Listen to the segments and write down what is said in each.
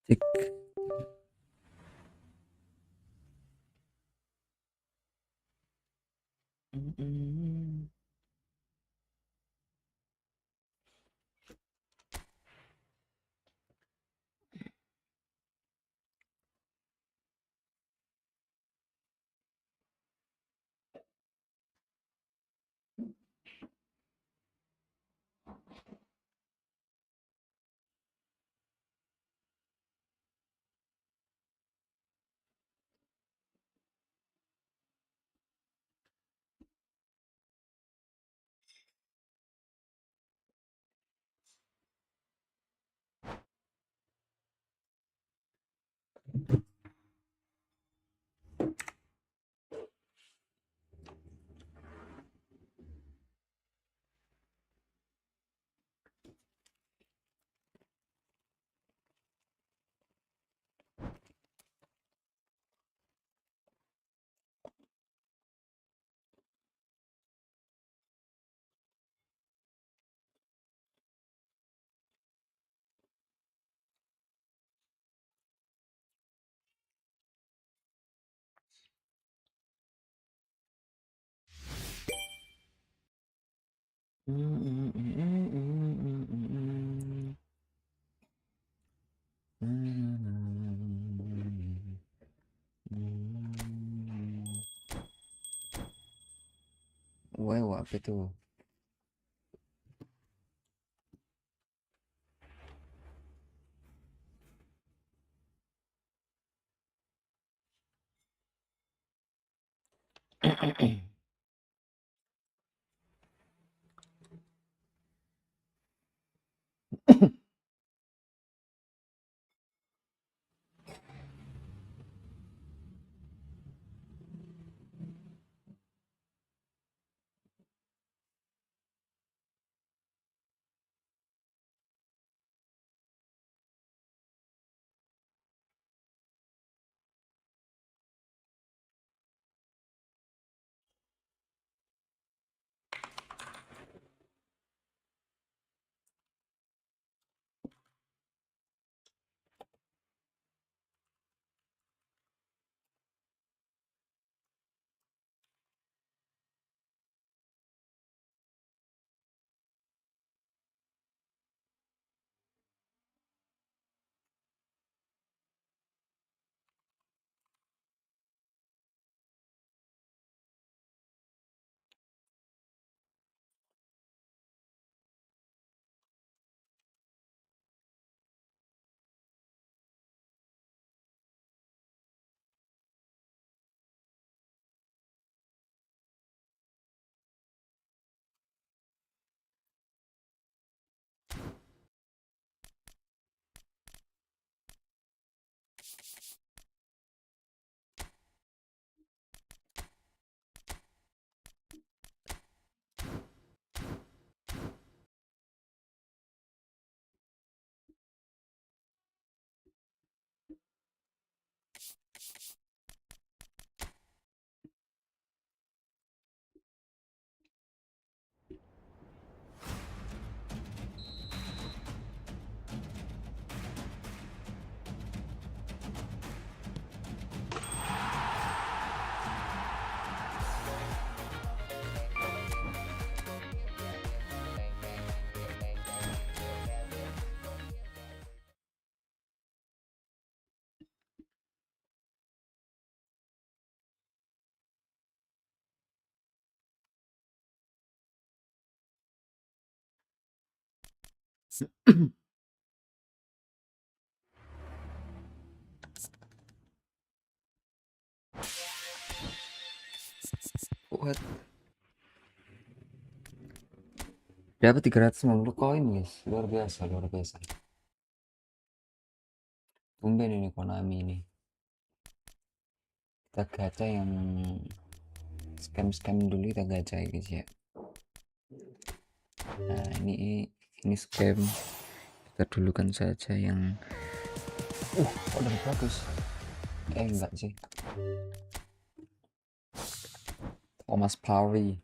Cek. Wow, apa itu? What? Dapat 350 koin, guys. Luar biasa, luar biasa. Tumben ini Konami ini. Kita gacha yang scam-scam dulu, kita gacha ya, guys ya. Nah, ini scam. Kita dulukan saja yang udah bagus. Enggak sih. Thomas Parry.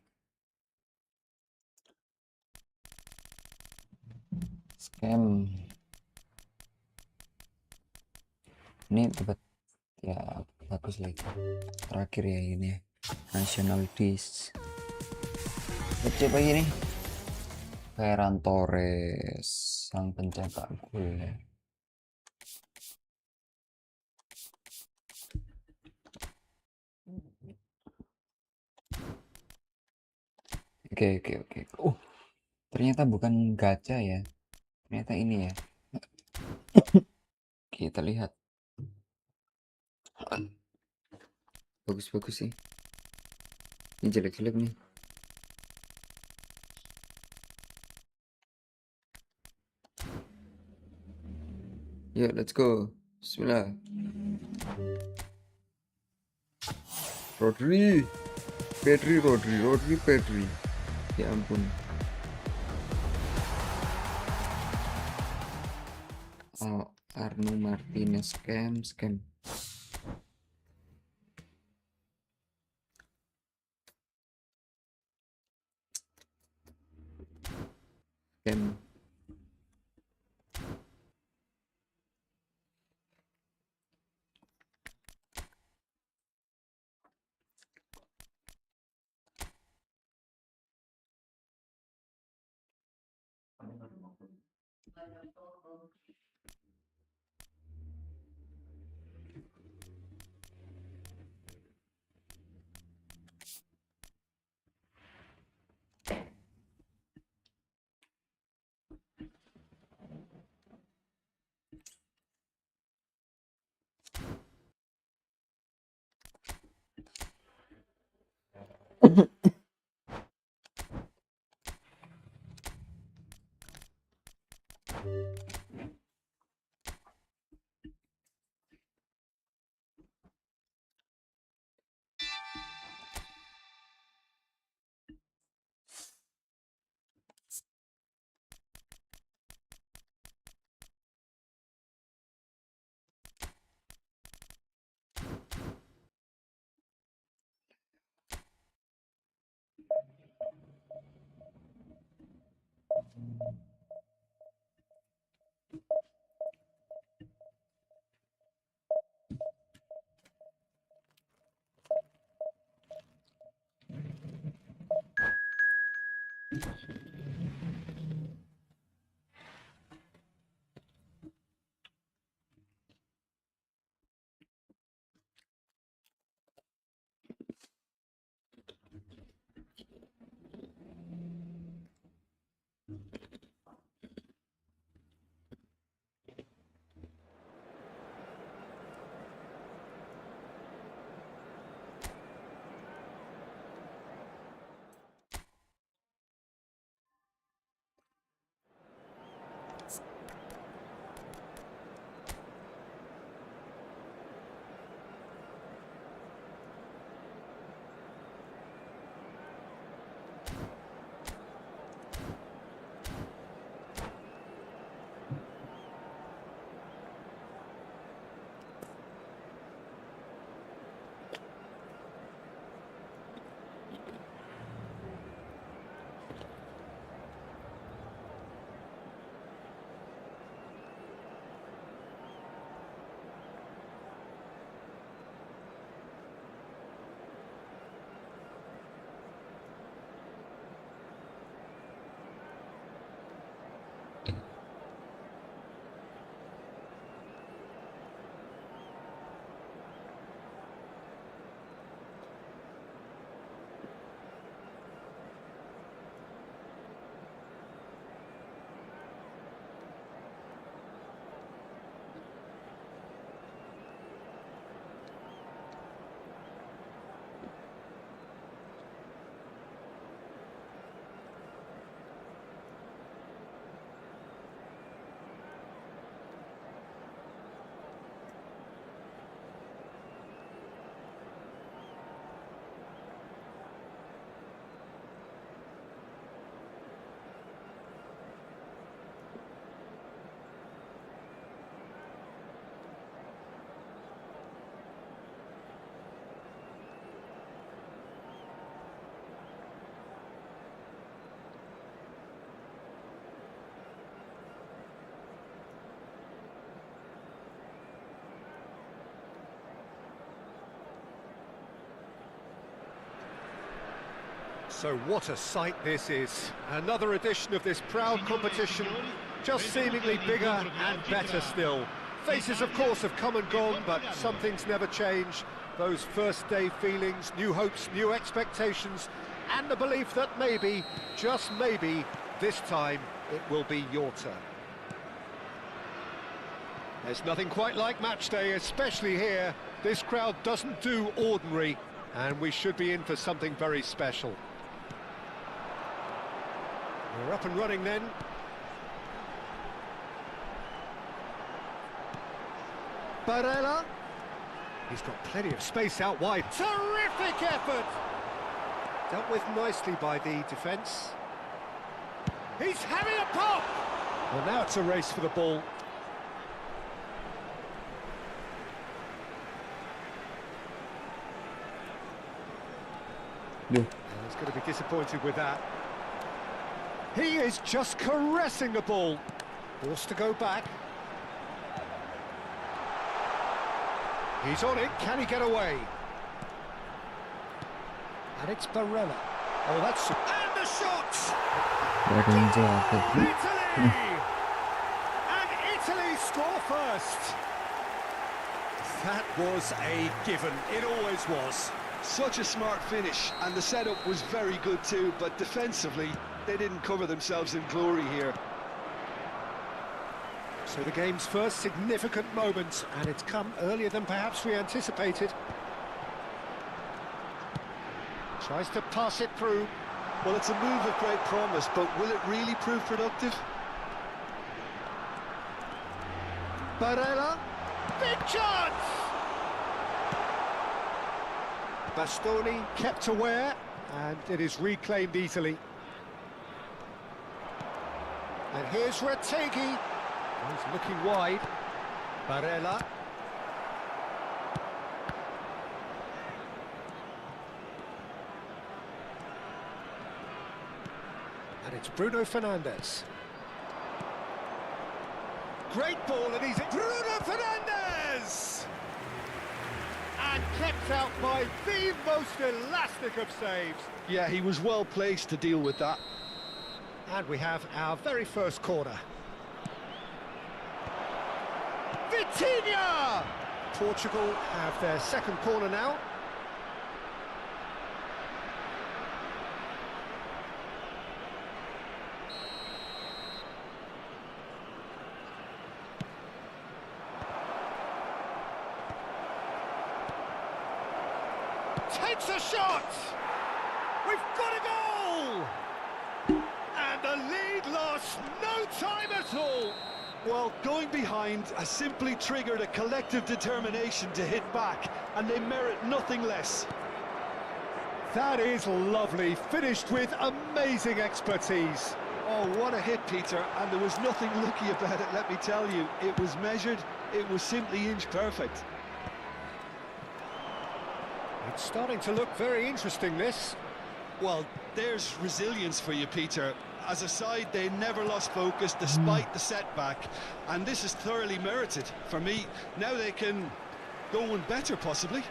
Scam. Ini dapat ya, bagus lagi. Terakhir ya ini ya. National Dish. Coba ini. Ferran Torres, sang pencetak gol ya. Oke, oke, oke. Ternyata bukan gacha ya. Ternyata ini ya. Kita lihat. Bagus-bagus sih. Ini jelek-jelek nih. Yuk, let's go. Bismillah. Rodri. Pedri. Ya ampun. Oh, Arno Martinez scam. Scam. So what a sight this is. Another edition of this proud competition, just seemingly bigger and better still. Faces, of course, have come and gone, but some things never change. Those first day feelings, new hopes, new expectations, and the belief that maybe, just maybe, this time it will be your turn. There's nothing quite like match day, especially here. This crowd doesn't do ordinary, and we should be in for something very special. We're up and running then. Barella. He's got plenty of space out wide. Terrific effort! Dealt with nicely by the defence. He's having a pop! Well, now it's a race for the ball. Yeah. He's going to be disappointed with that. He is just caressing the ball. Forced to go back. He's on it. Can he get away? And it's Barella. Oh, that's... And the shot! Italy! And Italy score first. That was a given. It always was. Such a smart finish, and the setup was very good too, but defensively, they didn't cover themselves in glory here. So the game's first significant moment, and it's come earlier than perhaps we anticipated. Tries to pass it through. Well, it's a move of great promise, but will it really prove productive? Barella. Big chance! Bastoni kept aware, and it is reclaimed easily. And here's Retegui. He's looking wide. Barella. And it's Bruno Fernandes. Great ball, and he's... Bruno Fernandes! And kept out by the most elastic of saves. Yeah, he was well placed to deal with that. And we have our very first corner. Vitinha! Portugal have their second corner now. Takes a shot! We've got a goal! And the lead lost no time at all! Well, going behind has simply triggered a collective determination to hit back, and they merit nothing less. That is lovely, finished with amazing expertise. Oh, what a hit, Peter, and there was nothing lucky about it, let me tell you. It was measured, it was simply inch perfect. It's starting to look very interesting, this. Well, there's resilience for you, Peter. As a side, they never lost focus despite the setback, and this is thoroughly merited. For me, now they can go one better, possibly.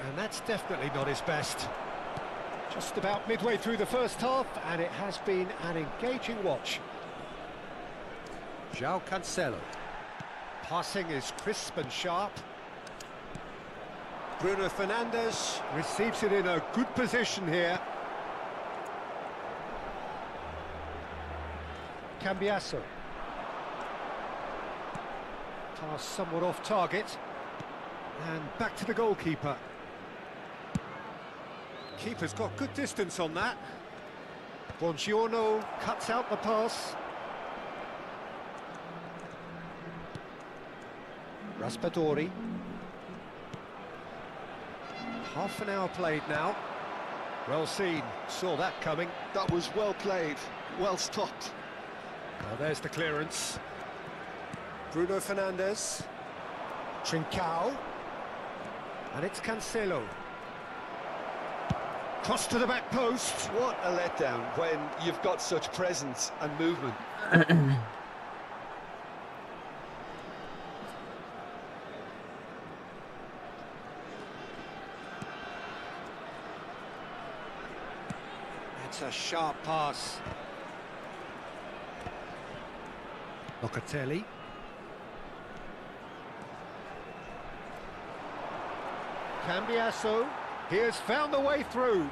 And that's definitely not his best. Just about midway through the first half, and it has been an engaging watch. João Cancelo. Passing is crisp and sharp. Bruno Fernandes receives it in a good position here. Cambiasso. Pass somewhat off target. And back to the goalkeeper. Keeper's got good distance on that. Buongiorno cuts out the pass. Raspadori. Half an hour played now. Well seen, saw that coming. That was well played, well stopped. Well, there's the clearance. Bruno Fernandes. Trincao. And it's Cancelo. Cross to the back post. What a letdown when you've got such presence and movement. That's a sharp pass. Locatelli. Cambiasso. He has found the way through.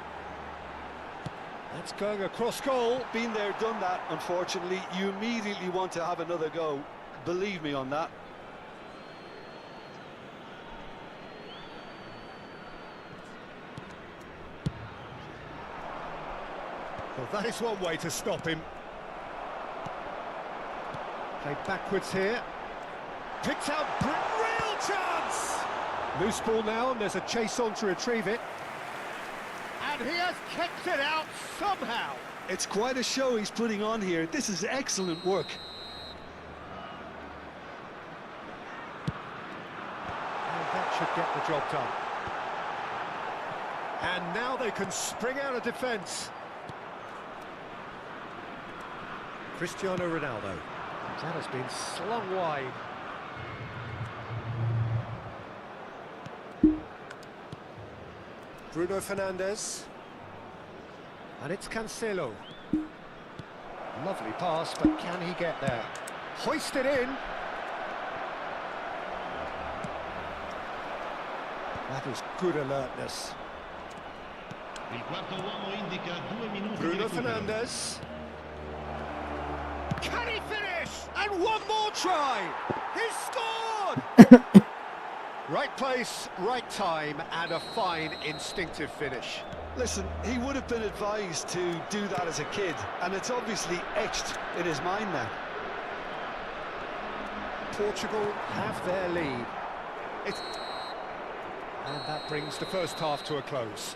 That's going across goal. Been there, done that, unfortunately. You immediately want to have another go. Believe me on that. Well, that is one way to stop him. Played backwards here. Picked out, real chance! Loose ball now, and there's a chase on to retrieve it. And he has kicked it out somehow. It's quite a show he's putting on here. This is excellent work. And that should get the job done. And now they can spring out of defence. Cristiano Ronaldo. That has been slung wide. Bruno Fernandes. And it's Cancelo. Lovely pass, but can he get there? Hoisted in. That is good alertness. Bruno Fernandes. Can he finish? And one more try. He's scored! Right place, right time, and a fine instinctive finish. Listen, he would have been advised to do that as a kid, and it's obviously etched in his mind now. Portugal have their lead. And that brings the first half to a close.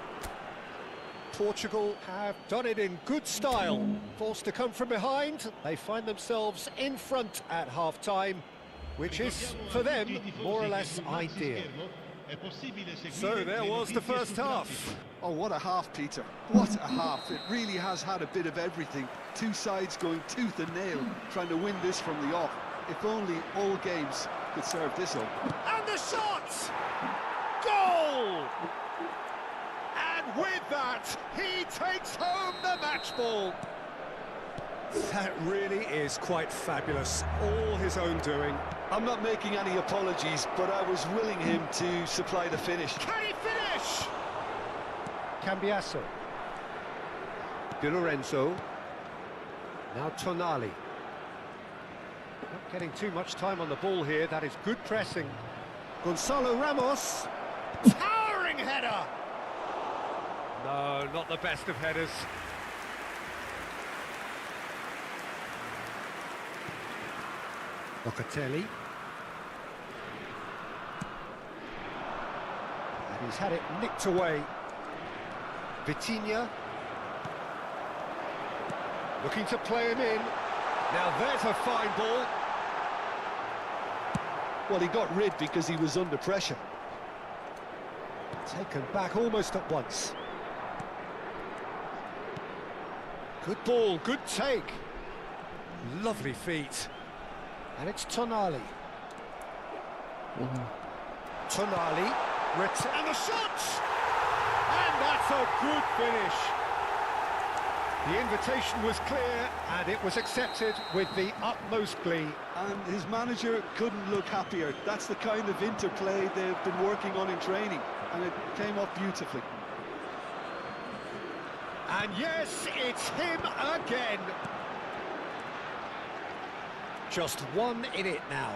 Portugal have done it in good style. Forced to come from behind, they find themselves in front at half-time, which is, for them, more or less ideal. So there was the first half. Oh, what a half, Peter. What a half. It really has had a bit of everything. Two sides going tooth and nail, trying to win this from the off. If only all games could serve this up. And the shot! Goal! And with that, he takes home the match ball. That really is quite fabulous. All his own doing. I'm not making any apologies, but I was willing him to supply the finish. Can he finish? Cambiasso. Di Lorenzo. Now Tonali. Not getting too much time on the ball here. That is good pressing. Gonzalo Ramos. Towering header. No, not the best of headers. Locatelli. And he's had it nicked away. Vitinha. Looking to play him in. Now there's a fine ball. Well, he got rid because he was under pressure. Taken back almost at once. Good ball, good take. Lovely feet. And it's Tonali. Tonali. And the shot! And that's a good finish. The invitation was clear, and it was accepted with the utmost glee. And his manager couldn't look happier. That's the kind of interplay they've been working on in training, and it came off beautifully. And yes, it's him again. Just one in it now.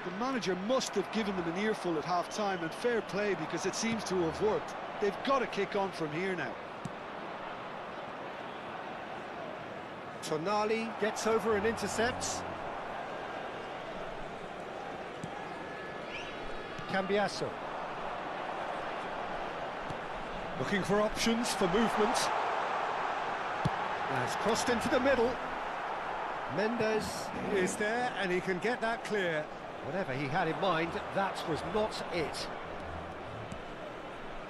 The manager must have given them an earful at half-time, and fair play, because it seems to have worked. They've got to kick on from here now. Tonali gets over and intercepts. Cambiasso. Looking for options for movement. That's crossed into the middle. Mendes is there, and he can get that clear. Whatever he had in mind, that was not it.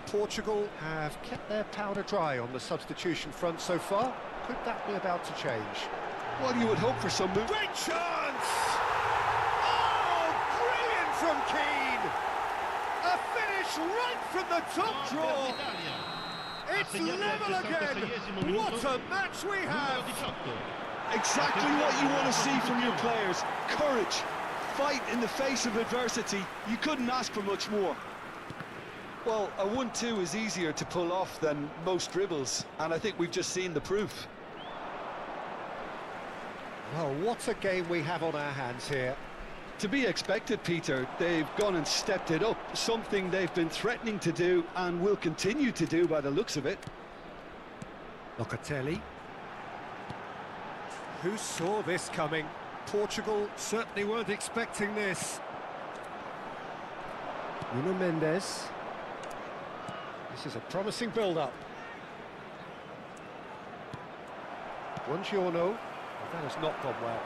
Portugal have kept their powder dry on the substitution front so far. Could that be about to change? Well, you would hope for some move. Great chance! Oh, brilliant from Keane! A finish right from the top draw. It's level again! What a match we have! Exactly what you want to see from your players. Courage, fight in the face of adversity. You couldn't ask for much more. Well, a 1-2 is easier to pull off than most dribbles, and I think we've just seen the proof. Well, what a game we have on our hands here. To be expected, Peter. They've gone and stepped it up, something they've been threatening to do and will continue to do by the looks of it. Locatelli. Who saw this coming? Portugal certainly weren't expecting this. Nuno Mendes. This is a promising build-up. Buongiorno. That has not gone well.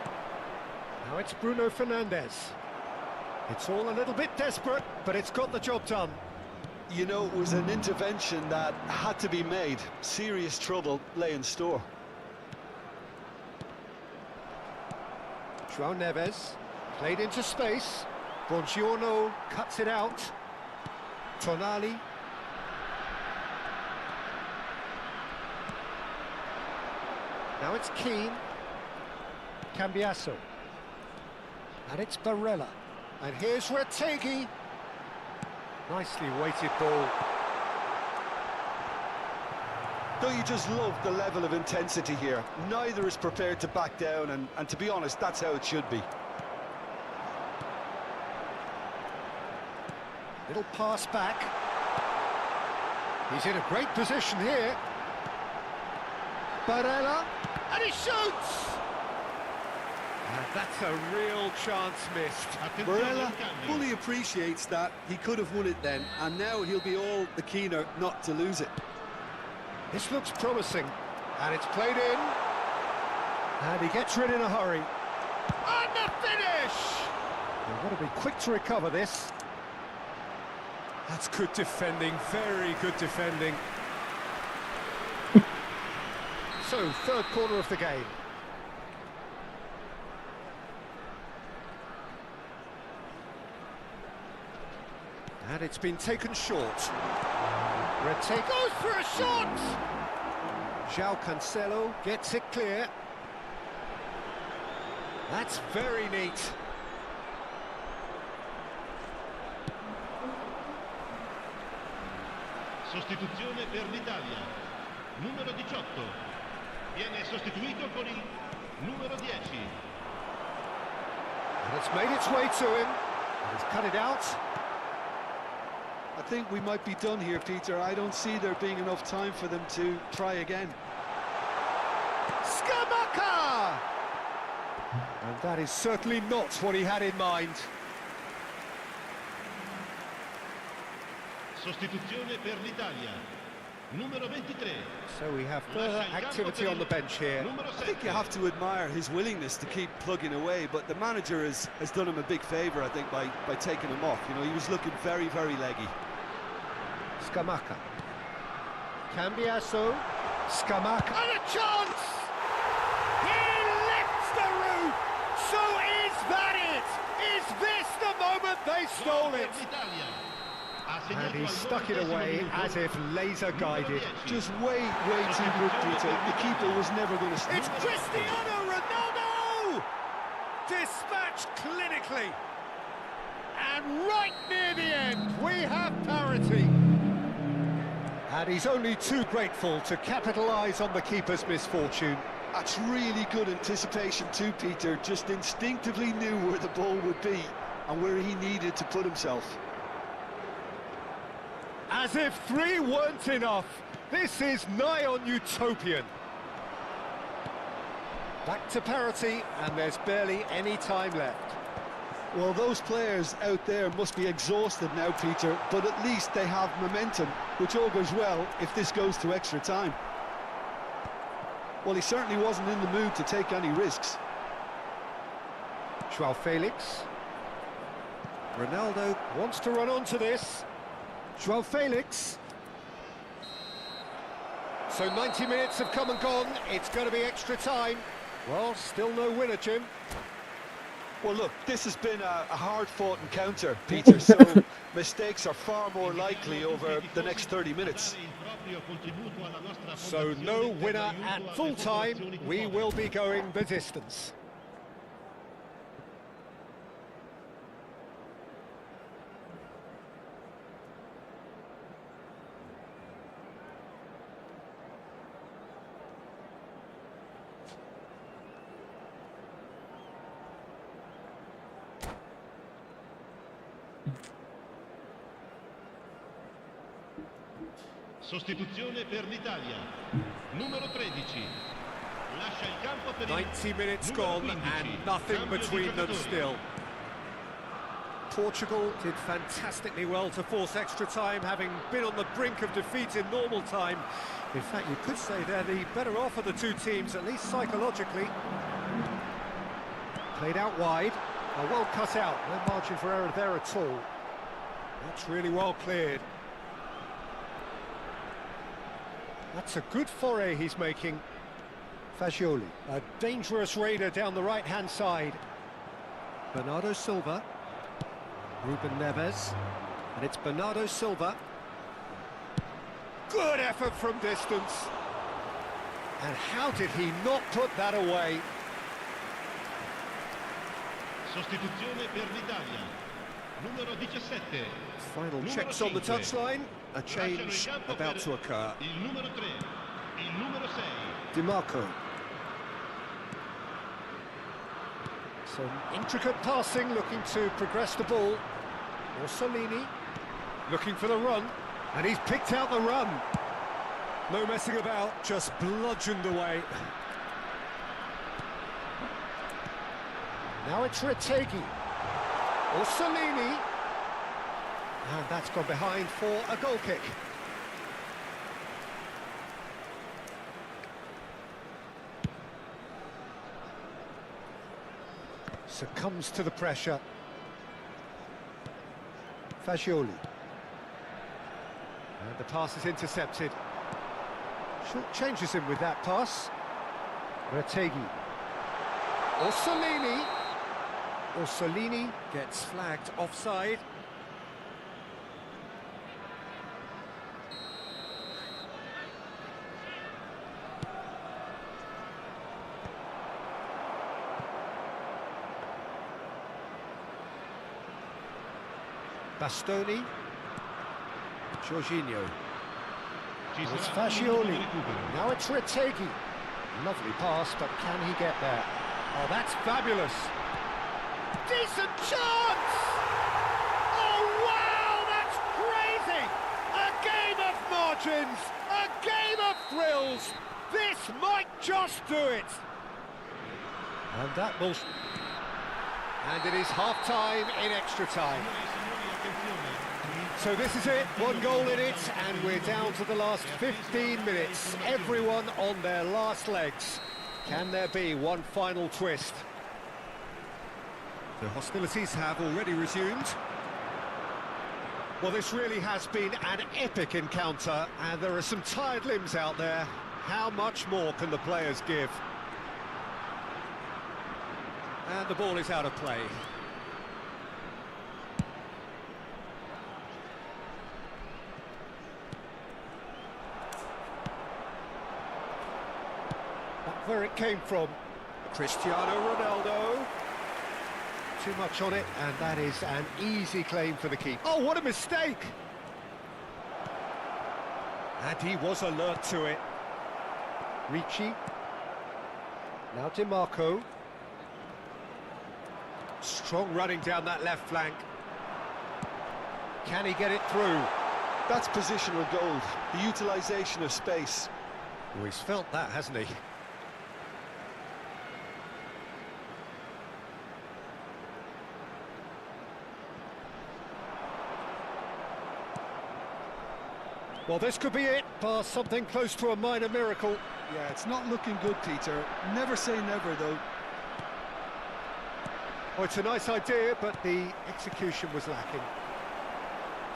Now it's Bruno Fernandes. It's all a little bit desperate, but it's got the job done. You know, it was an intervention that had to be made. Serious trouble lay in store. João Neves, played into space. Buongiorno cuts it out. Tonali. Now it's Keane. Cambiasso. And it's Barella. And here's Retegi. Nicely weighted ball. Don't you just love the level of intensity here? Neither is prepared to back down, and to be honest, that's how it should be. Little pass back. He's in a great position here. Barella, and he shoots! And that's a real chance missed. Barella fully appreciates that. He could have won it then, and now he'll be all the keener not to lose it. This looks promising, and it's played in. And he gets rid in a hurry. And the finish! They've got to be quick to recover this. That's good defending, very good defending. So, third quarter of the game. And it's been taken short. Retegi goes for a shot! João Cancelo gets it clear. That's very neat. Sostituzione per l'Italia. Numero 18. Viene sostituito con il numero 10. And it's made its way to him. And he's cut it out. I think we might be done here, Peter. I don't see there being enough time for them to try again. Scamacca! And that is certainly not what he had in mind. Sostituzione per l'Italia. Numero 23. So we have further activity on the bench here. I think you have to admire his willingness to keep plugging away, but the manager has done him a big favour, I think, by taking him off. You know, he was looking very, very leggy. Scamacca. Cambiasso. Scamacca. And a chance! He lifts the roof! So is that it? Is this the moment they stole it? And he stuck it away as if laser-guided. Just way too good, Peter. The keeper was never going to stop. It's Cristiano Ronaldo! Dispatched clinically. And right near the end, we have parity. And he's only too grateful to capitalise on the keeper's misfortune. That's really good anticipation too, Peter. Just instinctively knew where the ball would be and where he needed to put himself. As if 3 weren't enough, this is nigh on utopian. Back to parity, and there's barely any time left. Well, those players out there must be exhausted now, Peter, but at least they have momentum, which augurs well if this goes to extra time. Well, he certainly wasn't in the mood to take any risks. João Felix. Ronaldo wants to run onto this. João Felix. So 90 minutes have come and gone. It's going to be extra time. Well, still no winner, Jim. Well, look, this has been a hard-fought encounter, Peter, so mistakes are far more likely over the next 30 minutes. So no winner at full time. We will be going the distance. Sostituzione per l'Italia. Numero 13. Lascia il campo per 90 minutes numero gone 15. and nothing Cambio di between them giocatore. still. Portugal did fantastically well to force extra time, having been on the brink of defeat in normal time. In fact, you could say they're the better off of the two teams, at least psychologically. Played out wide. Well cut out. No margin for error there at all. That's really well cleared. That's a good foray he's making. Fagioli, a dangerous raider down the right-hand side. Bernardo Silva. Ruben Neves. And it's Bernardo Silva. Good effort from distance. And how did he not put that away? Sostituzione per l'Italia. Numero 17. Final Numero checks on the 5. touchline. A Lasciano il change campo about per to occur. Il numero 3. Il numero 6. Di Marco. Some intricate passing, looking to progress the ball. Orsolini looking for the run, and he's picked out the run. No messing about, just bludgeoned away. Now it's Retegui. Orsolini. And that's gone behind for a goal kick. Succumbs to the pressure. Fagioli. And the pass is intercepted. Short changes him with that pass. Retegui. Orsolini. Orsolini gets flagged offside. Bastoni. Jorginho. It's Fagioli. Now it's Retegui. Lovely pass, but can he get there? Oh, that's fabulous. Decent chance! Oh, wow, that's crazy! A game of margins, a game of thrills. This might just do it. And that will... And it is half-time in extra time. So this is it, one goal in it, and we're down to the last 15 minutes. Everyone on their last legs. Can there be one final twist? The hostilities have already resumed. Well, this really has been an epic encounter, and there are some tired limbs out there. How much more can the players give? And the ball is out of play. Back where it came from. Cristiano Ronaldo. Too much on it, and that is an easy claim for the keeper. Oh, what a mistake! And he was alert to it. Ricci. Now Di Marco. Strong running down that left flank. Can he get it through? That's positional gold, the utilisation of space. Oh, he's felt that, hasn't he? Well, this could be it, bar something close to a minor miracle. Yeah, it's not looking good, Peter. Never say never, though. Oh, it's a nice idea, but the execution was lacking.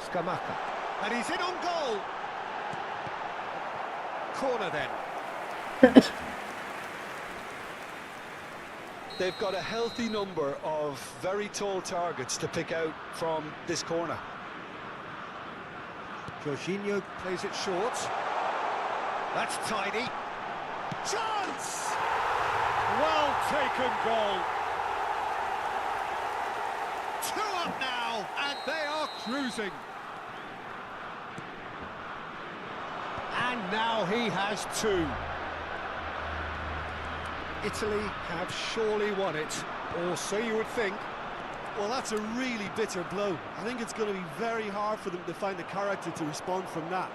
Scamacca. And he's in on goal! Corner then. they've got a healthy number of very tall targets to pick out from this corner. Jorginho plays it short. That's tidy. Chance! Well taken goal. 2 up now, and they are cruising. And now he has 2. Italy have surely won it, or so you would think. Well, that's a really bitter blow. I think it's going to be very hard for them to find the character to respond from that.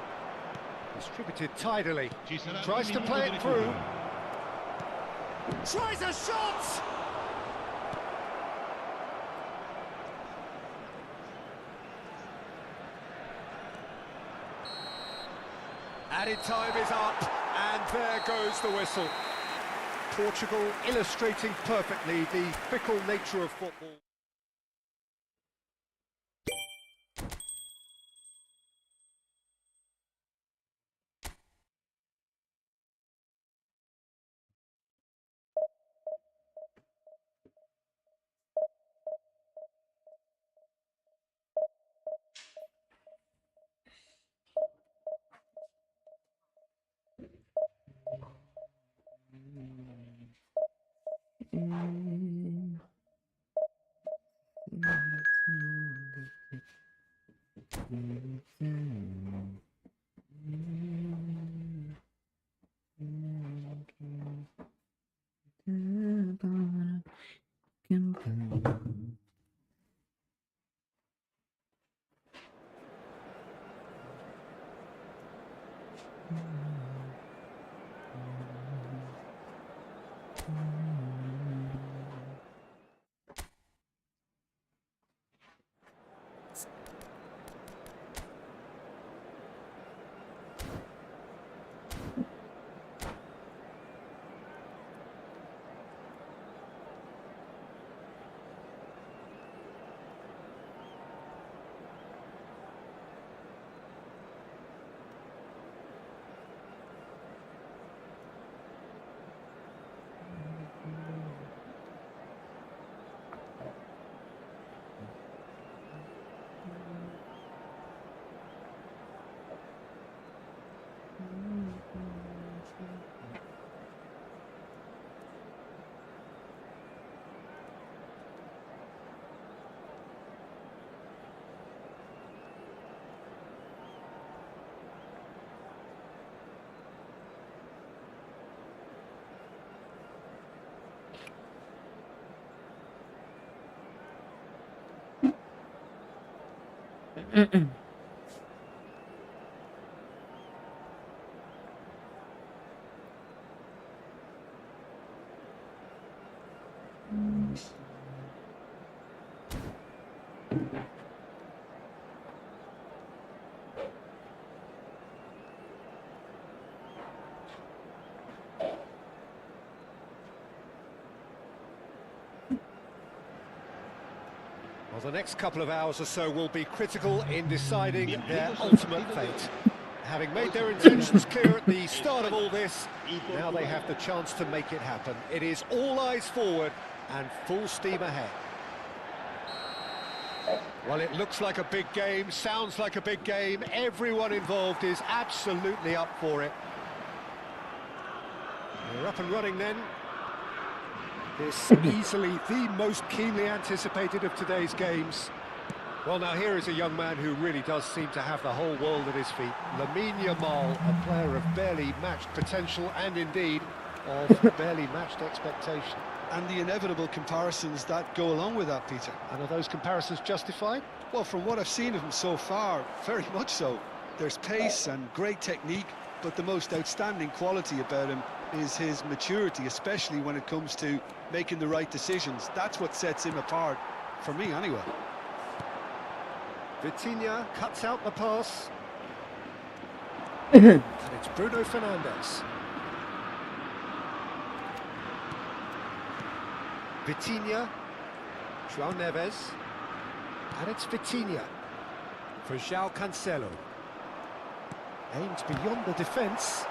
Distributed tidily. Ci sarà Tries un to minuto play di it through. recupero. Tries a shot! Added time is up, and there goes the whistle. Portugal illustrating perfectly the fickle nature of football. Well, the next couple of hours or so will be critical in deciding their ultimate fate. Having made their intentions clear at the start of all this, now they have the chance to make it happen. It is all eyes forward and full steam ahead. Well, it looks like a big game, sounds like a big game. Everyone involved is absolutely up for it. We're up and running then. This easily the most keenly anticipated of today's games. Well, now here is a young man who really does seem to have the whole world at his feet. Lamine Yamal, a player of barely matched potential and indeed of barely matched expectation. And the inevitable comparisons that go along with that, Peter. And are those comparisons justified? Well, from what I've seen of him so far, very much so. There's pace and great technique, but the most outstanding quality about him is his maturity, especially when it comes to making the right decisions. That's what sets him apart, for me anyway. Vitinha cuts out the pass. And it's Bruno Fernandes. Vitinha, João Neves, and it's Vitinha for João Cancelo. Aimed beyond the defence,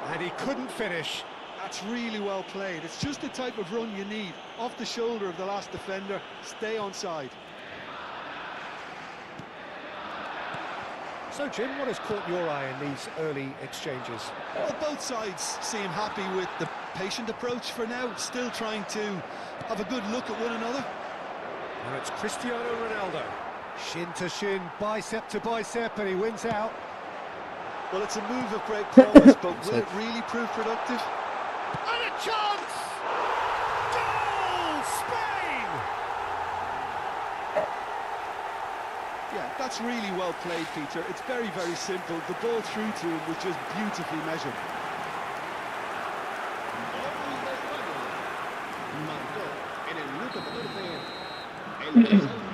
and he couldn't finish. That's really well played. It's just the type of run you need. Off the shoulder of the last defender, stay onside. So, Jim, what has caught your eye in these early exchanges? Well, both sides seem happy with the patient approach for now, still trying to have a good look at one another. Now it's Cristiano Ronaldo. Shin to shin, bicep to bicep, and he wins out. Well, it's a move of great promise, but will it really prove productive? And a chance! Goal! Spain! Yeah, that's really well played, Peter. It's very, very simple. The ball through to him was just beautifully measured.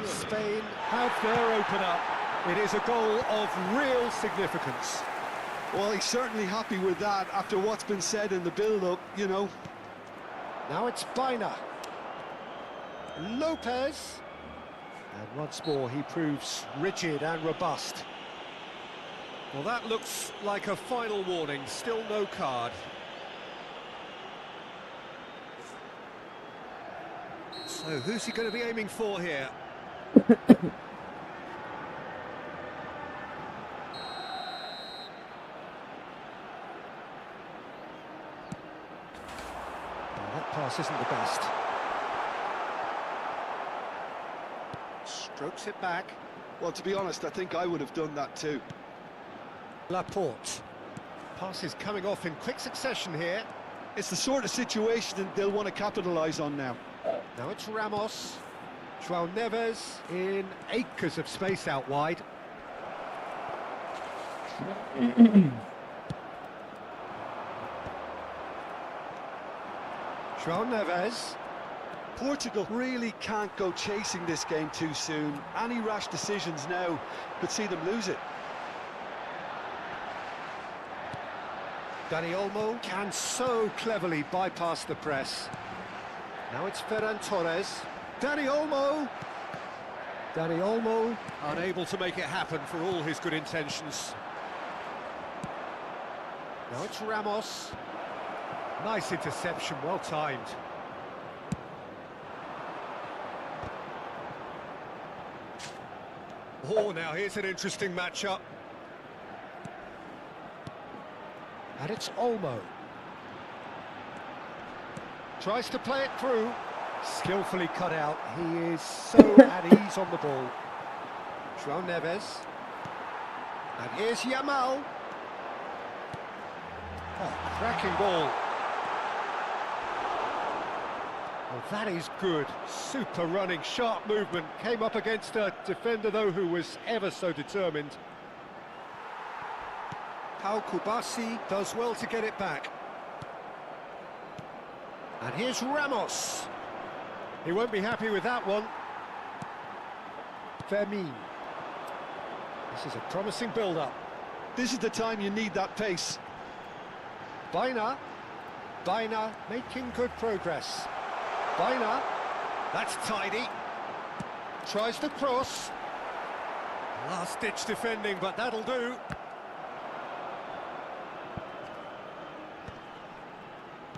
Spain have their opener. It is a goal of real significance. Well, he's certainly happy with that after what's been said in the build-up, you know. Now it's Baina. Lopez. And once more he proves rigid and robust. Well, that looks like a final warning. Still no card. So who's he going to be aiming for here? That pass isn't the best. Strokes it back. Well, to be honest, I think I would have done that too. Laporte. Pass is coming off in quick succession here. It's the sort of situation that they'll want to capitalise on now. Now it's Ramos. João Neves in acres of space out wide. João Neves. Portugal really can't go chasing this game too soon. Any rash decisions now could see them lose it. Dani Olmo can so cleverly bypass the press. Now it's Ferran Torres. Dani Olmo! Dani Olmo unable to make it happen for all his good intentions. Now it's Ramos. Nice interception, well timed. Oh, now here's an interesting matchup. And it's Olmo. Tries to play it through. Skillfully cut out. He is so at ease on the ball. João Neves. And here's Yamal. Oh, cracking ball. Well, that is good. Super running, sharp movement. Came up against a defender, though, who was ever so determined. Pau Kubasi does well to get it back. And here's Ramos. He won't be happy with that one. Fermin. This is a promising build-up. This is the time you need that pace. Baina. Baina making good progress. Baina. That's tidy. Tries to cross. Last-ditch defending, but that'll do.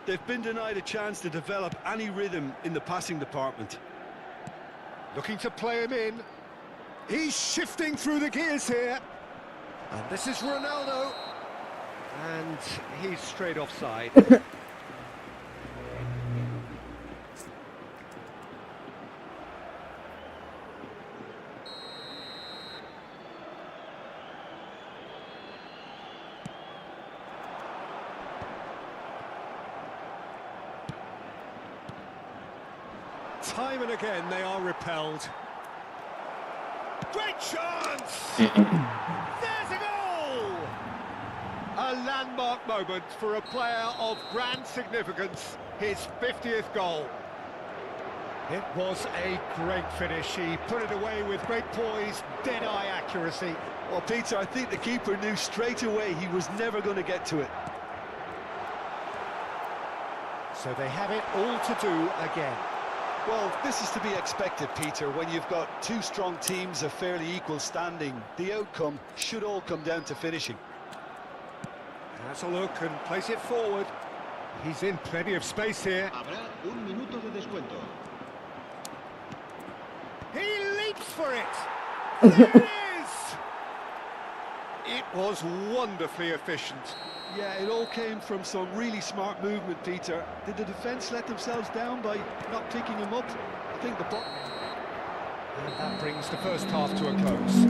They've been denied a chance to develop any rhythm in the passing department. Looking to play him in. He's shifting through the gears here. And this is Ronaldo. And he's straight offside. Time and again they are repelled. Great chance! There's a goal! A landmark moment for a player of grand significance, his 50th goal. It was a great finish. He put it away with great poise, dead-eye accuracy. Well, Peter, I think the keeper knew straight away he was never going to get to it. So they have it all to do again. Well, this is to be expected, Peter, when you've got two strong teams of fairly equal standing. The outcome should all come down to finishing. Has a look and plays it forward. He's in plenty of space here. Habrá un minuto de descuento. He leaps for it. There it is. It was wonderfully efficient. Yeah, it all came from some really smart movement, Peter. Did the defence let themselves down by not picking him up? I think the ball... And that brings the first half to a close.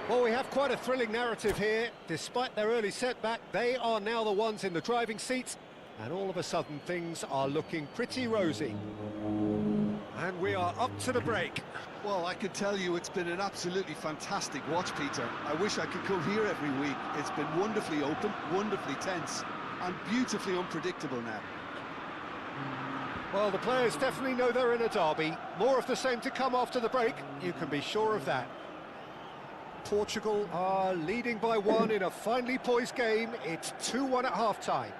Well, we have quite a thrilling narrative here. Despite their early setback, they are now the ones in the driving seat, and all of a sudden things are looking pretty rosy. And we are up to the break. Well, I can tell you it's been an absolutely fantastic watch, Peter. I wish I could come here every week. It's been wonderfully open, wonderfully tense, and beautifully unpredictable now. Well, the players definitely know they're in a derby. More of the same to come after the break, you can be sure of that. Portugal are leading by 1 in a finely poised game. It's 2-1 at half-time.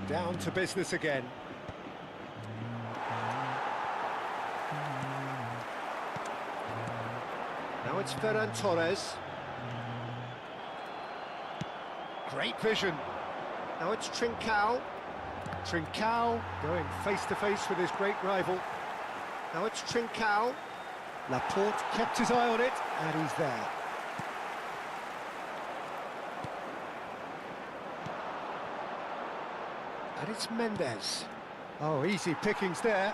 Down to business again. Now it's Ferran Torres. Great vision. Now it's Trincao. Trincao going face-to-face with his great rival. Now it's Trincao. Laporte kept his eye on it, and he's there. And it's Mendes. Oh, easy pickings there.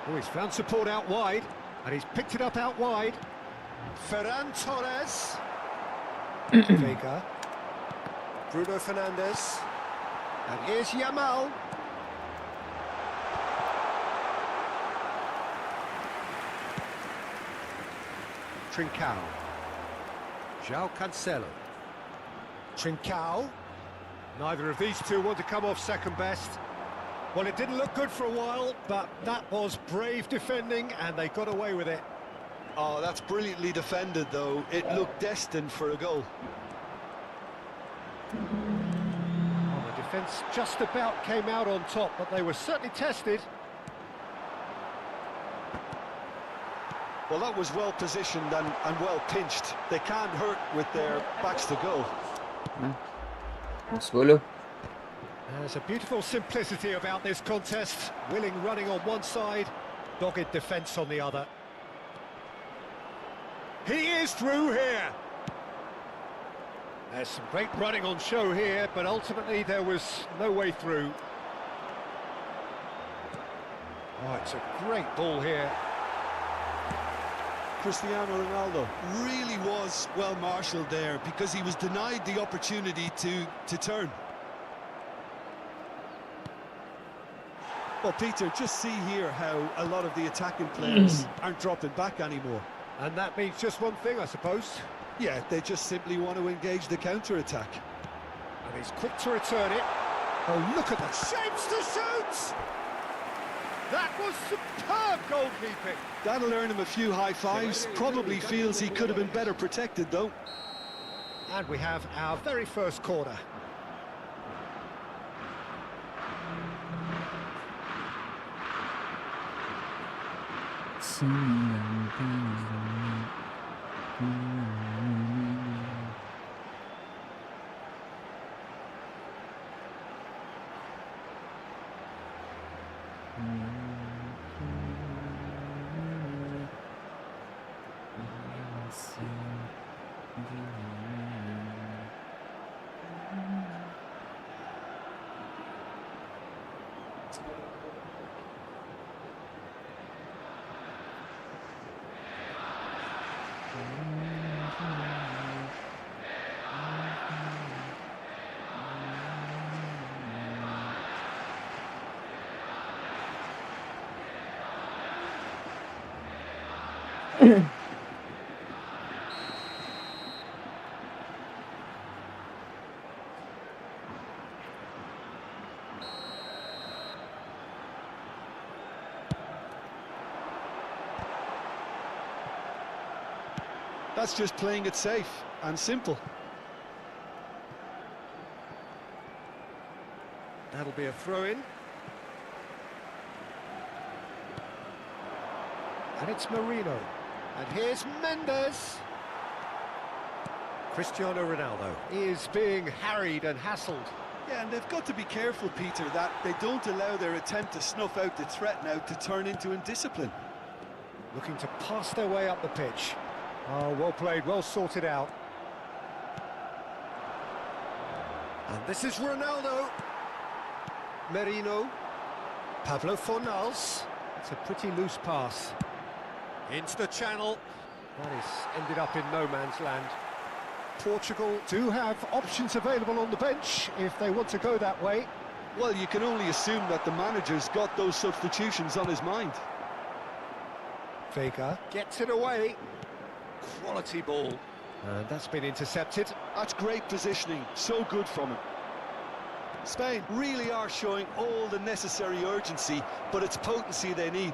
Oh, he's found support out wide, and he's picked it up out wide. Ferran Torres. Vega. Bruno Fernandes. And here's Yamal. Trincao. João Cancelo. Trincao. Neither of these two want to come off second best. Well, it didn't look good for a while, but that was brave defending, and they got away with it. Oh, that's brilliantly defended, though. It looked destined for a goal. Well, the defence just about came out on top, but they were certainly tested. Well, that was well positioned and well pinched. They can't hurt with their backs to goal. There's a beautiful simplicity about this contest. Willing running on one side, dogged defence on the other. He is through here. There's some great running on show here, but ultimately there was no way through. Oh, it's a great ball here. Cristiano Ronaldo really was well marshalled there because he was denied the opportunity to turn. Well, Peter, just see here how a lot of the attacking players aren't dropping back anymore. And that means just one thing, I suppose. Yeah, they just simply want to engage the counter-attack. And he's quick to return it. Oh, look at that. Shapes to shoot! That was superb goalkeeping. That'll earn him a few high fives. Probably feels he could have been better protected, though. And we have our very first corner. That's just playing it safe and simple. That'll be a throw-in. And it's Marino. And here's Mendes. Cristiano Ronaldo is being harried and hassled. Yeah, and they've got to be careful, Peter, that they don't allow their attempt to snuff out the threat now to turn into indiscipline. Looking to pass their way up the pitch. Oh, well played, well sorted out. And this is Ronaldo. Merino. Pablo Fornals. It's a pretty loose pass. Into the channel. That is ended up in no man's land. Portugal do have options available on the bench if they want to go that way. Well, you can only assume that the manager's got those substitutions on his mind. Vega gets it away. Quality ball. And that's been intercepted. That's great positioning, so good from him. Spain really are showing all the necessary urgency, but it's potency they need.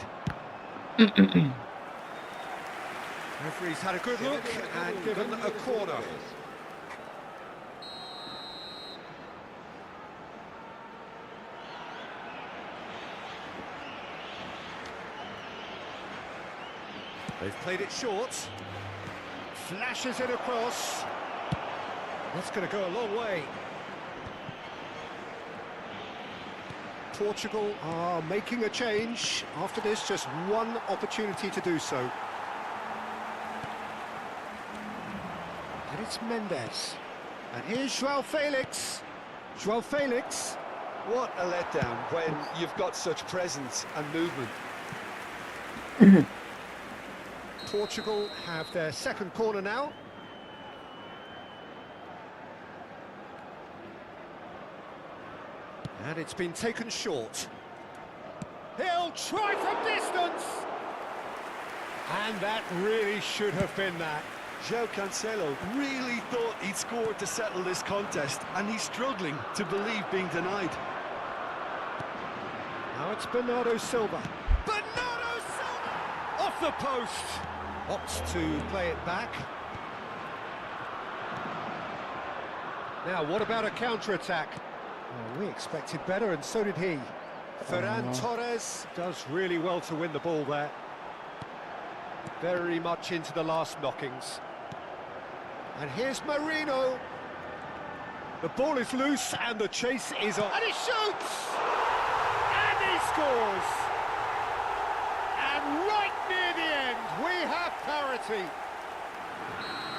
Referee's had a good look and given a corner. They've played it short. Flashes it across. That's going to go a long way. Portugal are making a change. After this, just one opportunity to do so. And it's Mendes. And here's João Felix. João Felix. What a letdown when you've got such presence and movement. Portugal have their second corner now. And it's been taken short. He'll try from distance! And that really should have been that. João Cancelo really thought he'd scored to settle this contest, and he's struggling to believe being denied. Now it's Bernardo Silva. Bernardo Silva! Off the post! Opts to play it back. Now, what about a counter-attack? Oh, we expected better, and so did he. Ferran Torres does really well to win the ball there. Very much into the last knockings. And here's Marino. The ball is loose and the chase is on. And he shoots! And he scores! And right near the end, we have parity.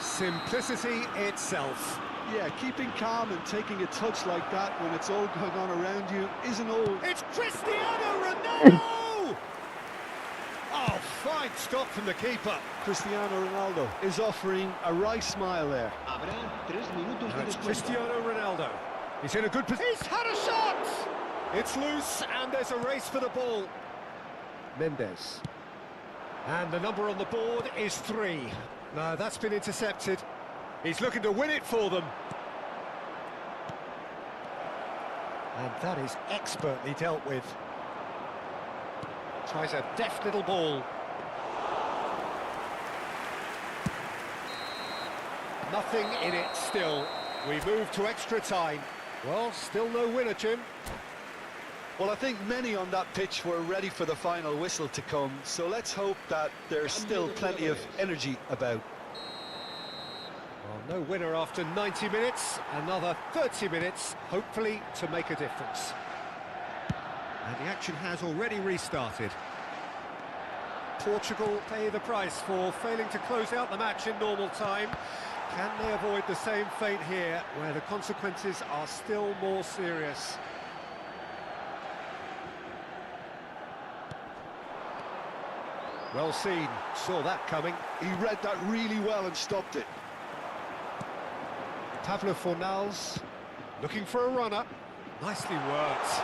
Simplicity itself. Yeah, keeping calm and taking a touch like that when it's all going on around you isn't all. It's Cristiano Ronaldo! Oh, fine stop from the keeper. Cristiano Ronaldo is offering a wry smile there. And it's Cristiano Ronaldo. He's in a good position. He's had a shot! It's loose and there's a race for the ball. Mendes. And the number on the board is 3. No, that's been intercepted. He's looking to win it for them. And that is expertly dealt with. Tries a deft little ball. Nothing in it still. We move to extra time. Well, still no winner, Jim. Well, I think many on that pitch were ready for the final whistle to come, so let's hope that there's still plenty of energy about. Well, no winner after 90 minutes. Another 30 minutes, hopefully, to make a difference. And the action has already restarted. Portugal pay the price for failing to close out the match in normal time. Can they avoid the same fate here, where the consequences are still more serious? Well seen, saw that coming. He read that really well and stopped it. Pablo Fornals looking for a runner. Nicely worked.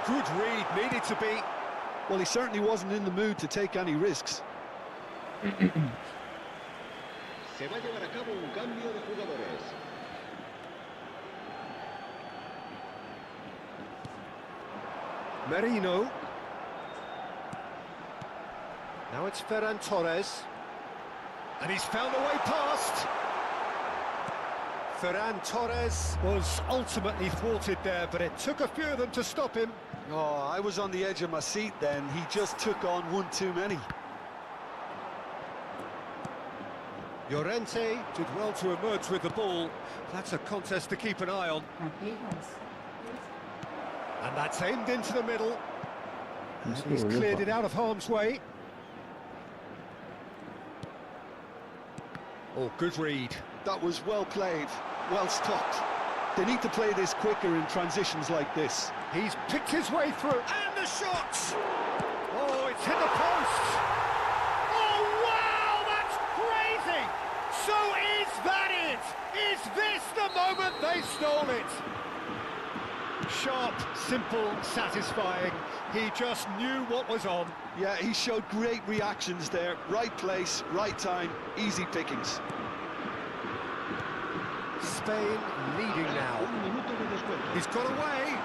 Good read, needed to be. Well, he certainly wasn't in the mood to take any risks. Se va a llevar a cabo un cambio de jugadores. Merino. Now it's Ferran Torres. And he's found a way past. Ferran Torres was ultimately thwarted there, but it took a few of them to stop him. Oh, I was on the edge of my seat then. He just took on one too many. Llorente did well to emerge with the ball. That's a contest to keep an eye on. And that's aimed into the middle. And he's cleared it out of harm's way. Oh, good read. That was well played, well stopped. They need to play this quicker in transitions like this. He's picked his way through. And the shot! Oh, it's hit the post! Oh, wow, that's crazy! So is that it? Is this the moment they stole it? Sharp, simple, satisfying. He just knew what was on. Yeah, he showed great reactions there. Right place, right time, easy pickings. Spain leading now. He's got away.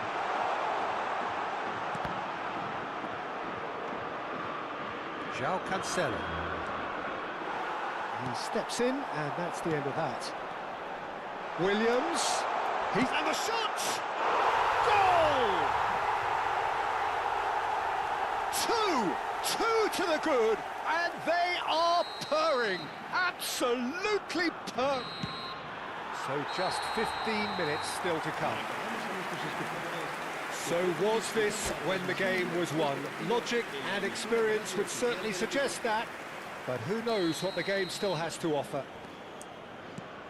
João Cancelo. He steps in, and that's the end of that. Williams. And the shot! Goal! Two to the good, and they are purring. Absolutely purring. So just 15 minutes still to come. So was this when the game was won? Logic and experience would certainly suggest that, but who knows what the game still has to offer.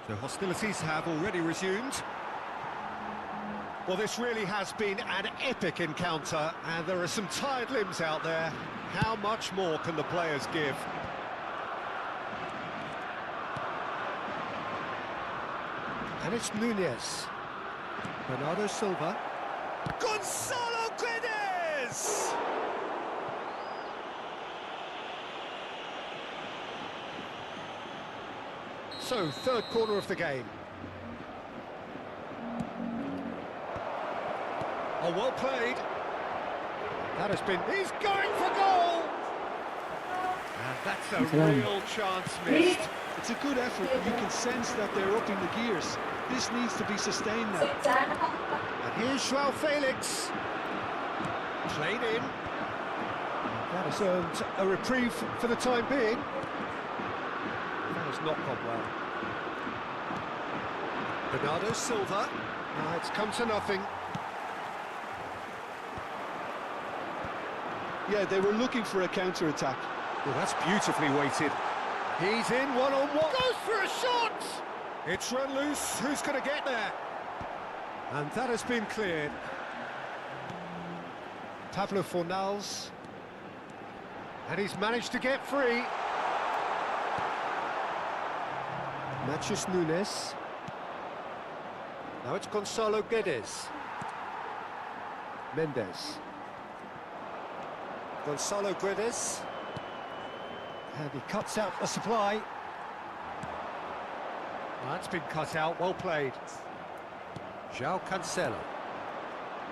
The hostilities have already resumed. Well, this really has been an epic encounter, and there are some tired limbs out there. How much more can the players give? And it's Nunez. Bernardo Silva. Gonzalo Guedes! So, third corner of the game. Oh, well played. That has been... He's going for goal! And that's a real chance missed. It's a good effort, but you can sense that they're upping the gears. This needs to be sustained now. And here's João Felix. Played in. That has earned a reprieve for the time being. That has not gone well. Bernardo Silva. It's come to nothing. Yeah, they were looking for a counter-attack. Well, that's beautifully weighted. He's in one-on-one. Goes for a shot! It's run loose. Who's going to get there? And that has been cleared. Pablo Fornals. And he's managed to get free. Matthews Nunes. Now it's Gonzalo Guedes. Mendes. Gonzalo Guedes. And he cuts out the supply. That's been cut out, well played. João Cancelo.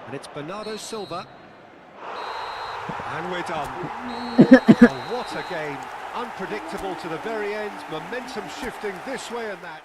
And it's Bernardo Silva. And we're done. Oh, what a game. Unpredictable to the very end. Momentum shifting this way and that.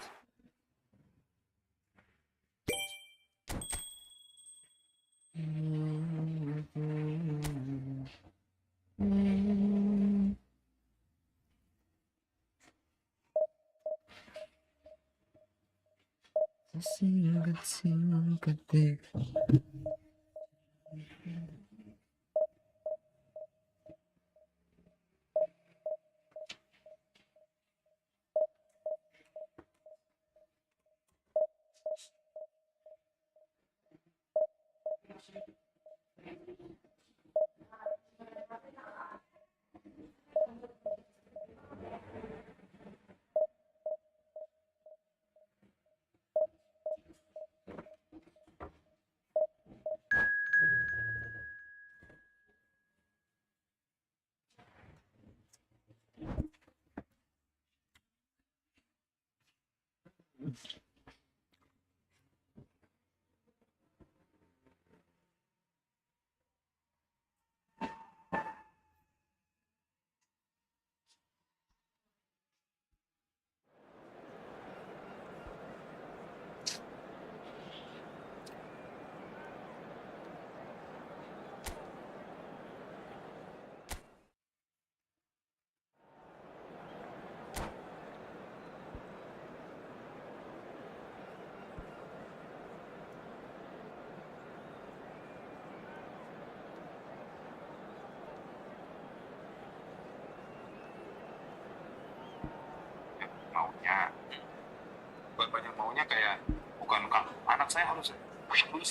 rasanya kayak bukan anak saya harus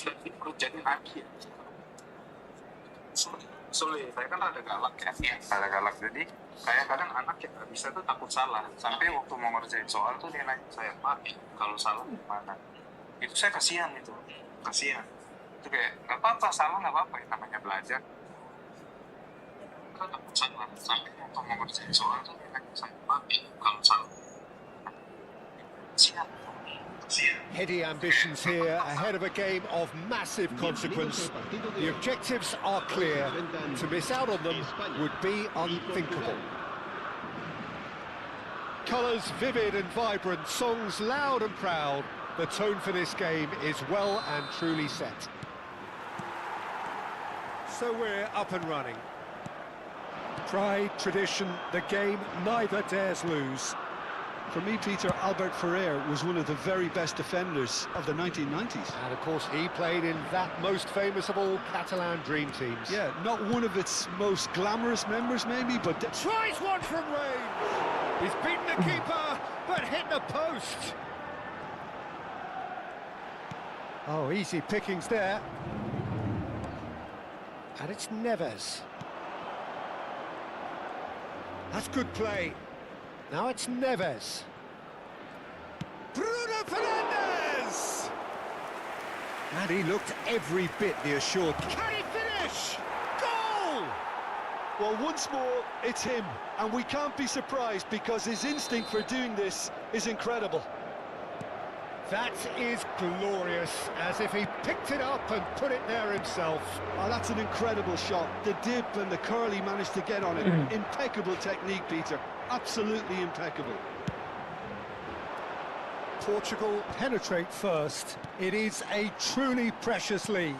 lagi perut jadi lagi ya. Sulit, saya kan ada galak ya, ada galak, jadi kayak kadang anak yang nggak bisa tuh takut salah, sampai waktu mau ngerjain soal tuh dia nanya saya, Pak, kalau salah gimana? Itu saya kasihan itu kayak nggak apa-apa, salah nggak apa-apa, ya namanya belajar. Kita takut salah, sampai waktu mau ngerjain soal tuh dia nanya saya, Pak, kalau salah kasihan. Heady ambitions here ahead of a game of massive consequence. The objectives are clear. To miss out on them would be unthinkable. Colours vivid and vibrant, songs loud and proud. The tone for this game is well and truly set. So we're up and running. Pride, tradition, the game neither dares lose. For me, Peter, Albert Ferrer was one of the very best defenders of the 1990s. And of course he played in that most famous of all Catalan dream teams. Yeah, not one of its most glamorous members maybe, but... Tries one from range! He's beaten the keeper, but hit the post! Oh, easy pickings there. And it's Neves. That's good play. Now it's Neves. Bruno Fernandes! And he looked every bit the assured. Can he finish? Goal! Well, once more, it's him. And we can't be surprised because his instinct for doing this is incredible. That is glorious, as if he picked it up and put it there himself. Oh, that's an incredible shot. The dip and the curl he managed to get on it. Impeccable technique, Peter. Absolutely impeccable. Portugal penetrate first. It is a truly precious lead.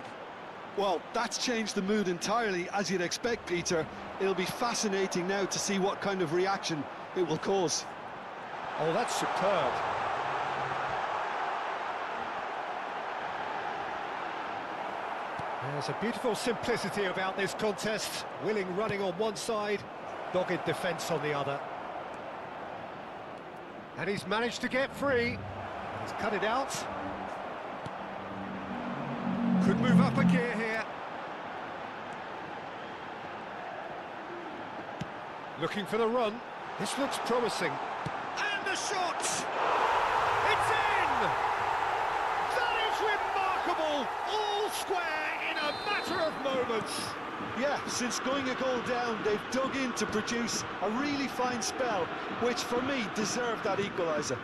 Well, that's changed the mood entirely, as you'd expect, Peter. It'll be fascinating now to see what kind of reaction it will cause. Oh, that's superb. There's a beautiful simplicity about this contest. Willing running on one side, dogged defence on the other. And he's managed to get free. He's cut it out. Could move up a gear here. Looking for the run. This looks promising. And the shot! It's in! That is remarkable! All square in a matter of moments. Yeah, since going a goal down, they've dug in to produce a really fine spell, which for me deserved that equaliser.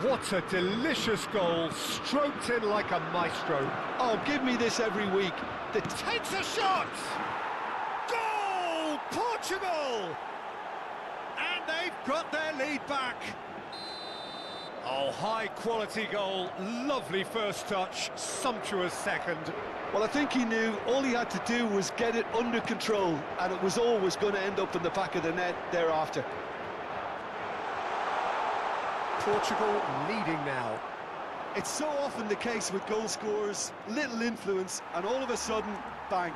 What a delicious goal, stroked in like a maestro. Oh, give me this every week. Takes a shot! Goal! Portugal! And they've got their lead back. Oh, high-quality goal, lovely first touch, sumptuous second. Well, I think he knew all he had to do was get it under control, and it was always going to end up in the back of the net thereafter. Portugal leading now. It's so often the case with goal scorers, little influence, and all of a sudden, bang.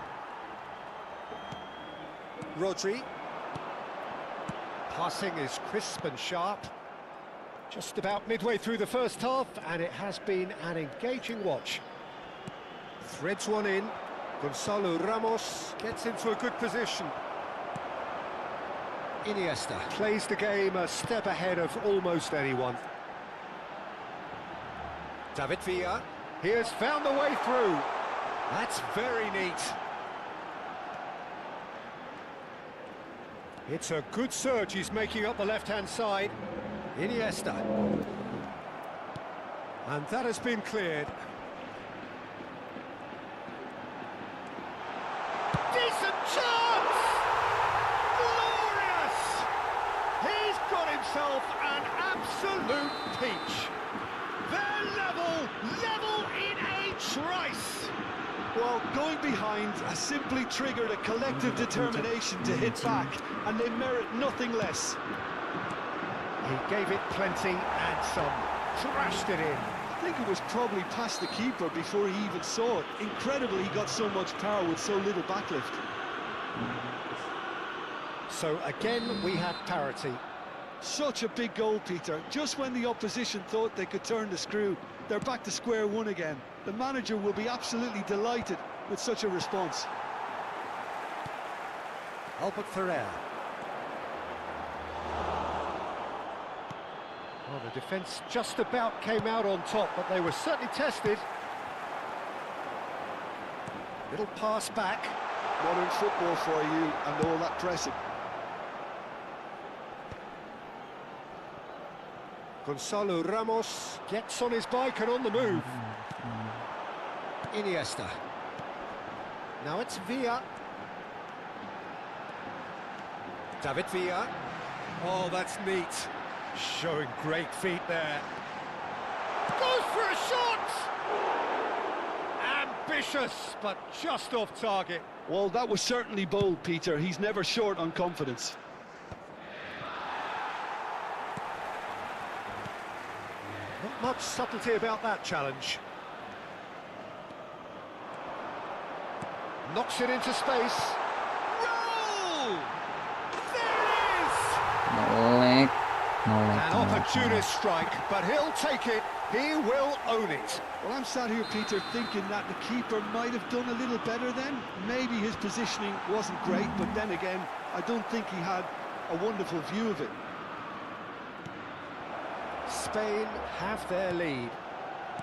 Rodri. Passing is crisp and sharp. Just about midway through the first half, and it has been an engaging watch. Threads one in. Gonzalo Ramos gets into a good position. Iniesta plays the game a step ahead of almost anyone. David Villa, he has found the way through. That's very neat. It's a good surge he's making up the left-hand side. Iniesta. And that has been cleared. Decent chance! Glorious! He's got himself an absolute peach. They're level in a trice. Well, going behind has simply triggered a collective determination to hit back, and they merit nothing less. He gave it plenty and some. Thrashed it in. I think it was probably past the keeper before he even saw it. Incredible he got so much power with so little backlift. So again we have parity. Such a big goal, Peter. Just when the opposition thought they could turn the screw, they're back to square one again. The manager will be absolutely delighted with such a response. Albert Ferrer. Well, the defence just about came out on top, but they were certainly tested. Little pass back. Modern football for you and all that pressing. Gonzalo Ramos gets on his bike and on the move. Iniesta. Now it's Villa. David Villa. Oh, that's neat. Showing great feet there. Goes for a shot! Ambitious, but just off target. Well, that was certainly bold, Peter. He's never short on confidence. Not much subtlety about that challenge. Knocks it into space. Roll! There it is! Melek. An opportunist strike, but he'll take it. He will own it. Well, I'm sat here, Peter, thinking that the keeper might have done a little better then. Maybe his positioning wasn't great, but then again, I don't think he had a wonderful view of it. Spain have their lead.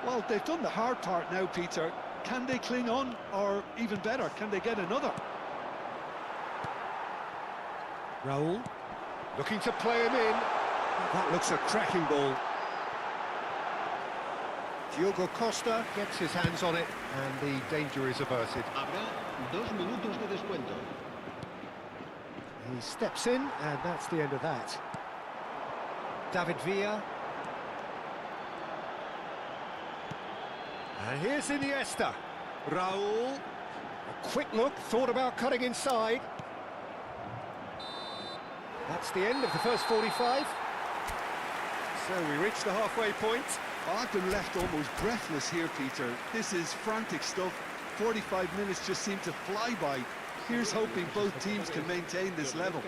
Well, they've done the hard part now, Peter. Can they cling on, or even better, can they get another? Raul looking to play him in. That looks a cracking ball. Diogo Costa gets his hands on it, and the danger is averted. Habrá 2 minutos de descuento. He steps in, and that's the end of that. David Villa. And here's Iniesta. Raul. A quick look, thought about cutting inside. That's the end of the first 45. So we reach the halfway point. Oh, I've been left almost breathless here, Peter. This is frantic stuff. 45 minutes just seem to fly by. Here's hoping both teams can maintain this level.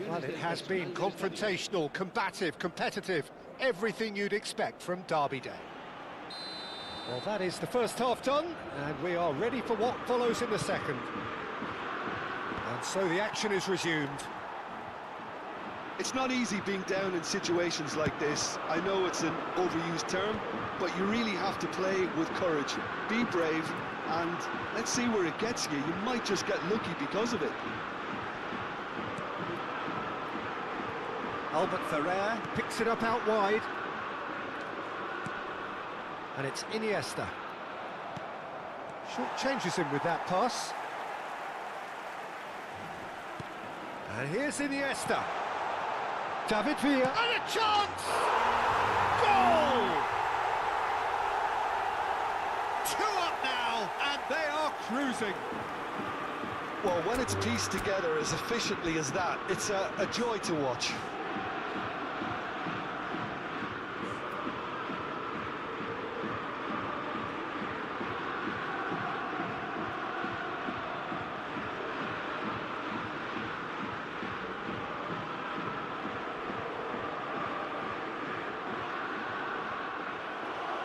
Well, it has been confrontational, combative, competitive. Everything you'd expect from Derby Day. Well, that is the first half done, and we are ready for what follows in the second. And so the action is resumed. It's not easy being down in situations like this. I know it's an overused term, but you really have to play with courage. Be brave, and let's see where it gets you. You might just get lucky because of it. Albert Ferrer picks it up out wide. And it's Iniesta. Short changes him with that pass. And here's Iniesta. David Villa. And a chance! Goal! 2 up now, and they are cruising. Well, when it's pieced together as efficiently as that, it's a joy to watch.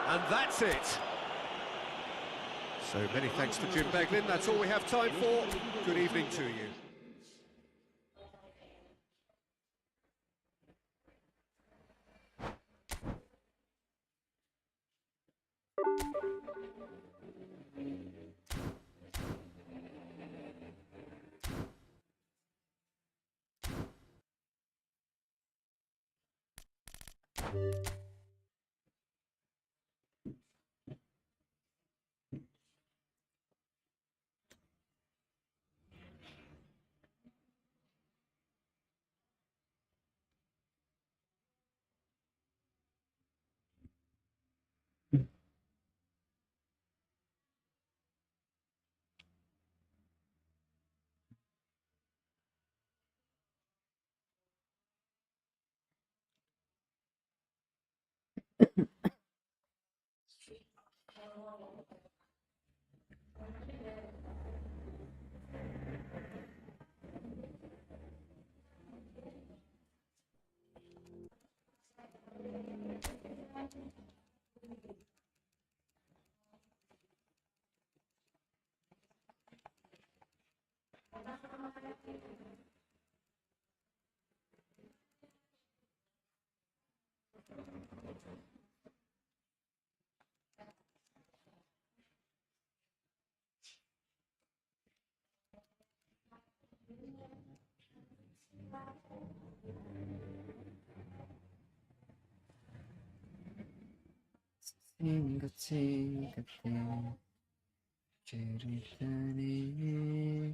And that's it. So many thanks to Jim Beglin. That's all we have time for. Good evening to you. Singkat-singkat cerita ini.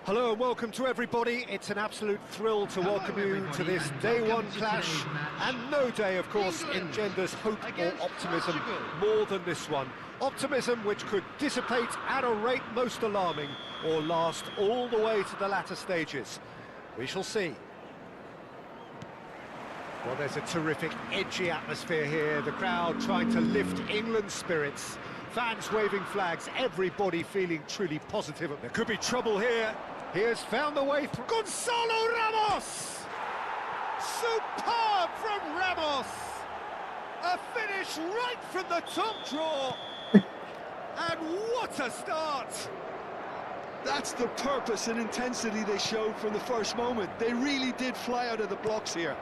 Hello and welcome to everybody. It's an absolute thrill to welcome you to this day one clash, and no day, of course, engenders hope or optimism more than this one. Optimism which could dissipate at a rate most alarming or last all the way to the latter stages. We shall see. Well, there's a terrific, edgy atmosphere here. The crowd trying to lift England's spirits. Fans waving flags, everybody feeling truly positive. There could be trouble here. He has found the way through. Gonzalo Ramos! Superb from Ramos! A finish right from the top draw. And what a start! That's the purpose and intensity they showed from the first moment. They really did fly out of the blocks here.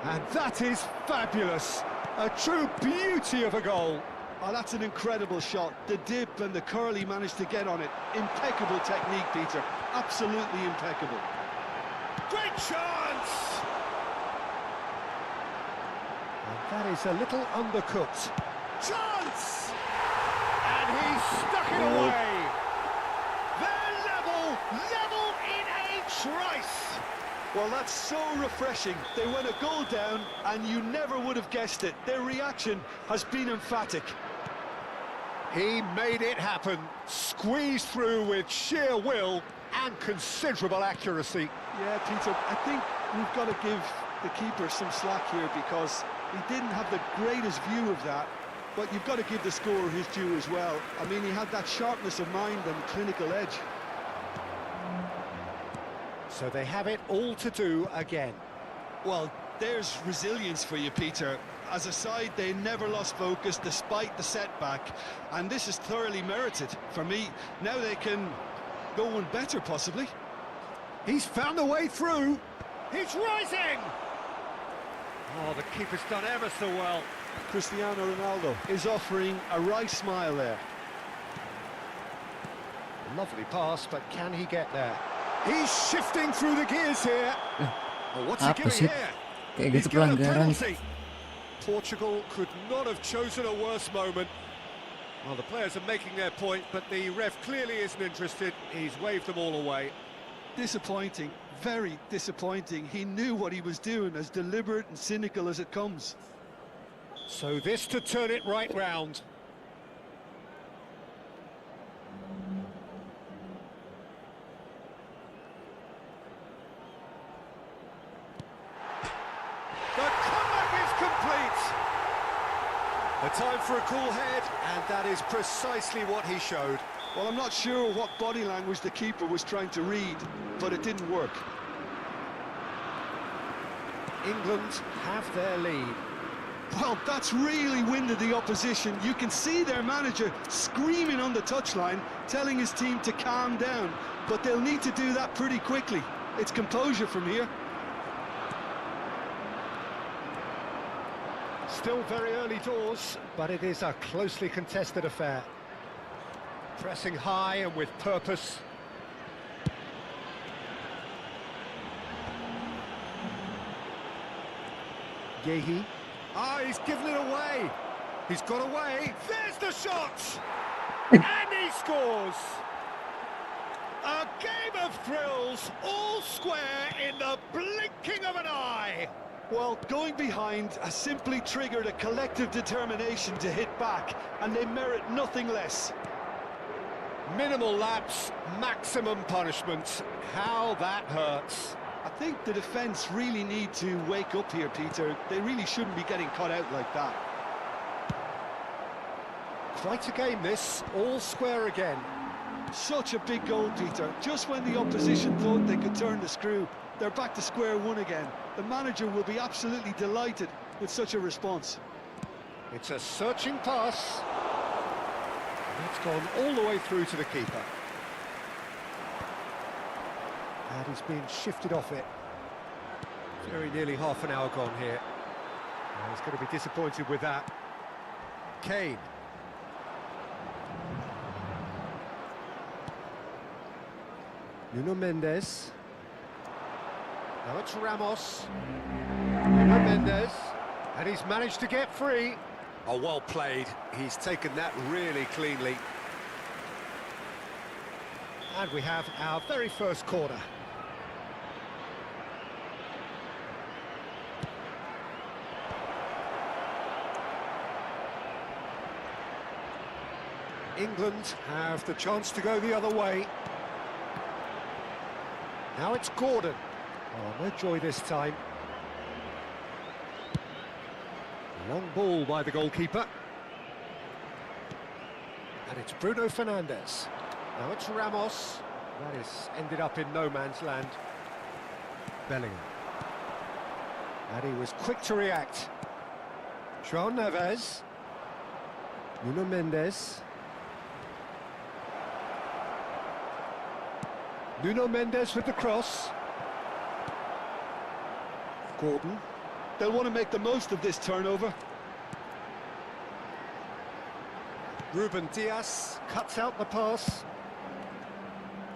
And that is fabulous. A true beauty of a goal. Oh, that's an incredible shot. The dip and the curl he managed to get on it. Impeccable technique, Peter. Absolutely impeccable. Great chance! And that is a little undercooked. Chance! And he stuck it away. They're level in a trice. Well, that's so refreshing. They went a goal down, and you never would have guessed it. Their reaction has been emphatic. He made it happen, squeezed through with sheer will and considerable accuracy. Yeah, Peter, I think we've got to give the keeper some slack here because he didn't have the greatest view of that, but you've got to give the scorer his due as well. I mean, he had that sharpness of mind and clinical edge. So they have it all to do again. Well, there's resilience for you, Peter. As a side, they never lost focus despite the setback, and this is thoroughly merited for me. Now they can go one better, possibly. He's found a way through. He's rising! Oh, the keeper's done ever so well. Cristiano Ronaldo is offering a right smile there. Lovely pass, but can he get there? He's shifting through the gears here. Oh, what's he Apa giving sih? here? Kayak He's gitu given a pelanggaran. penalty. Portugal could not have chosen a worse moment. Well, the players are making their point, but the ref clearly isn't interested. He's waved them all away. Disappointing, very disappointing. He knew what he was doing, as deliberate and cynical as it comes. So this to turn it right round. The comeback is complete. A time for a cool head, and that is precisely what he showed. Well, I'm not sure what body language the keeper was trying to read, but it didn't work. England have their lead. Well, that's really winded the opposition. You can see their manager screaming on the touchline, telling his team to calm down, but they'll need to do that pretty quickly. It's composure from here. Still very early doors, but it is a closely contested affair. Pressing high and with purpose. Yehi. Ah, he's given it away. He's got away. There's the shot! And he scores! A game of thrills, all square in the blinking of an eye. Well, going behind has simply triggered a collective determination to hit back, and they merit nothing less. Minimal lapse, maximum punishment. How that hurts. I think the defence really need to wake up here, Peter. They really shouldn't be getting caught out like that. Quite a game this, all square again. Such a big goal, Peter. Just when the opposition thought they could turn the screw, they're back to square one again. The manager will be absolutely delighted with such a response. It's a searching pass. It's gone all the way through to the keeper. And he's been shifted off it. Very nearly half an hour gone here. Well, he's going to be disappointed with that. Kane. Nuno Mendes. Now it's Ramos. Nuno Mendes. And he's managed to get free. Oh, well played. He's taken that really cleanly. And we have our very first corner. England have the chance to go the other way. Now it's Gordon. Oh, no joy this time. Long ball by the goalkeeper. And it's Bruno Fernandes. Now it's Ramos. That is ended up in no man's land. Bellingham. And he was quick to react. João Neves. Nuno Mendes. Nuno Mendes with the cross. Gordon. They'll want to make the most of this turnover. Ruben Dias cuts out the pass.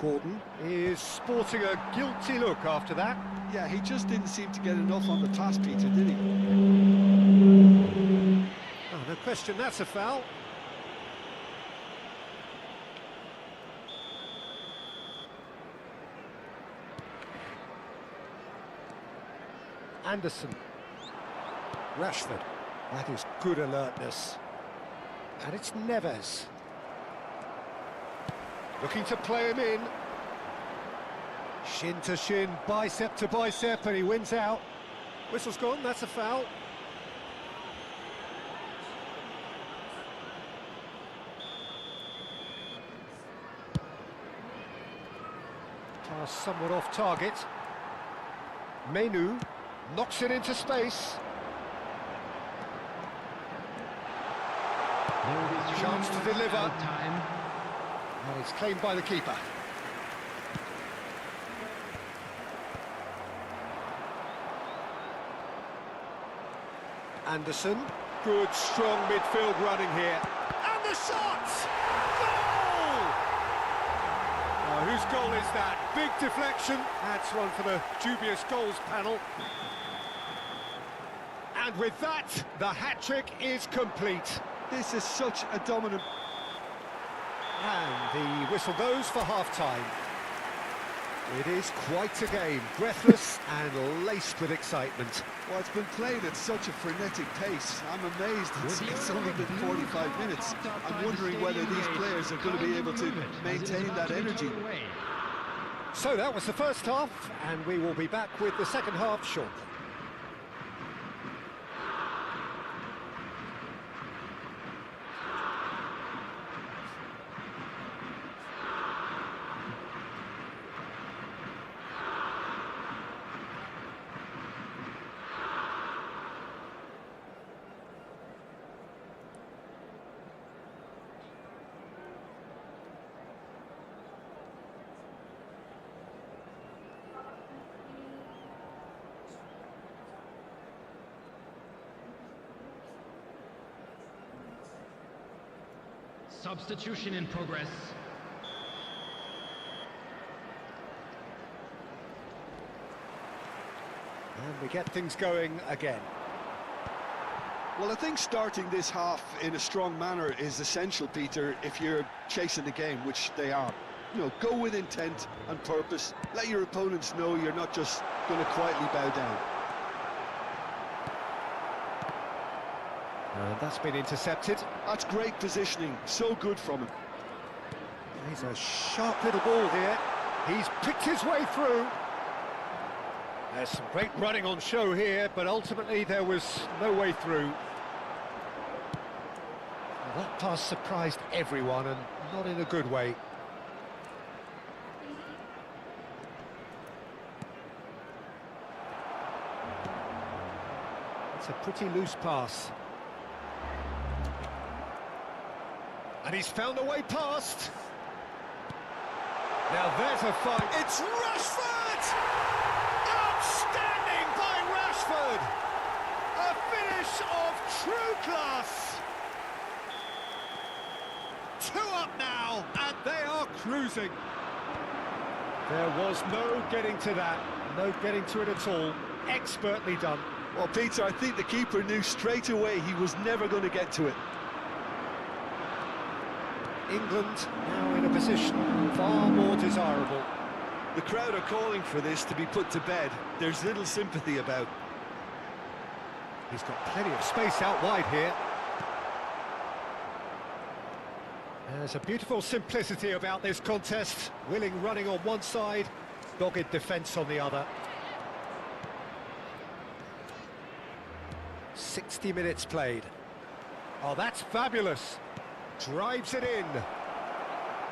Gordon is sporting a guilty look after that. Yeah, he just didn't seem to get enough on the pass, Peter, did he? Oh, no question, that's a foul. Anderson. Rashford. That is good alertness. And it's Neves. Looking to play him in. Shin to shin, bicep to bicep, and he wins out. Whistle's gone, that's a foul. Pass somewhat off target. Menu knocks it into space. Chance to deliver. And it's claimed by the keeper. Anderson, good strong midfield running here. And the shot! Goal! Whose goal is that? Big deflection. That's one for the dubious goals panel. And with that, the hat-trick is complete. This is such a dominant... And the whistle goes for half-time. It is quite a game, breathless and laced with excitement. Well, it's been played at such a frenetic pace. I'm amazed it's only been 45 minutes. I'm wondering whether these players are going to be able to maintain that energy. So that was the first half, and we will be back with the second half shortly. Substitution in progress. And we get things going again. Well, I think starting this half in a strong manner is essential, Peter, if you're chasing the game, which they are. You know, go with intent and purpose. Let your opponents know you're not just going to quietly bow down. That's been intercepted. That's great positioning. So good from him. He's a sharp little ball here. He's picked his way through. There's some great running on show here, but ultimately there was no way through. Well, that pass surprised everyone, and not in a good way. It's a pretty loose pass. And he's found a way past. Now there's a fight. It's Rashford! Outstanding by Rashford! A finish of true class. 2 up now, and they are cruising. There was no getting to that, no getting to it at all. Expertly done. Well, Peter, I think the keeper knew straight away he was never going to get to it. England now in a position far more desirable. The crowd are calling for this to be put to bed. There's little sympathy about. He's got plenty of space out wide here. There's a beautiful simplicity about this contest. Willing running on one side, dogged defence on the other. 60 minutes played. Oh, that's fabulous. Drives it in.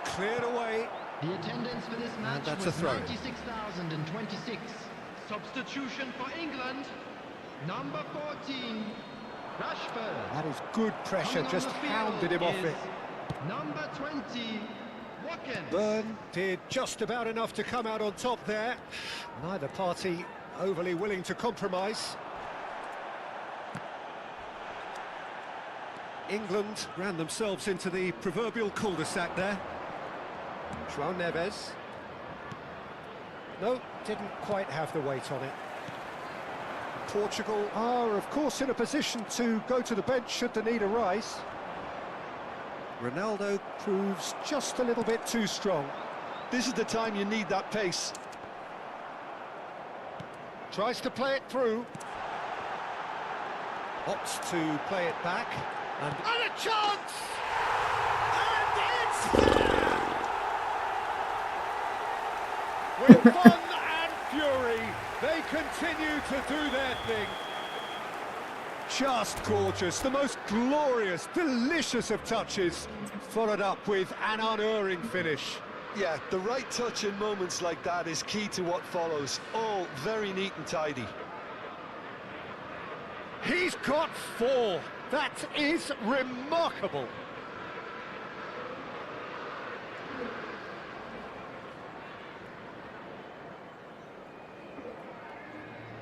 Cleared away. The attendance for this match that's was a throw. 96,026. Substitution for England, number 14, Rashford. That is good pressure, Coming on just the field hounded him off is it. Number 20, Watkins. Burn did just about enough to come out on top there. Neither party overly willing to compromise. England ran themselves into the proverbial cul-de-sac there. João Neves. No, didn't quite have the weight on it. Portugal are, of course, in a position to go to the bench should the need arise. Ronaldo proves just a little bit too strong. This is the time you need that pace. Tries to play it through. Opts to play it back. And a chance! And it's there! With fun and fury, they continue to do their thing. Just gorgeous, the most glorious, delicious of touches, followed up with an unerring finish. Yeah, the right touch in moments like that is key to what follows. All very neat and tidy. He's got 4. That is remarkable.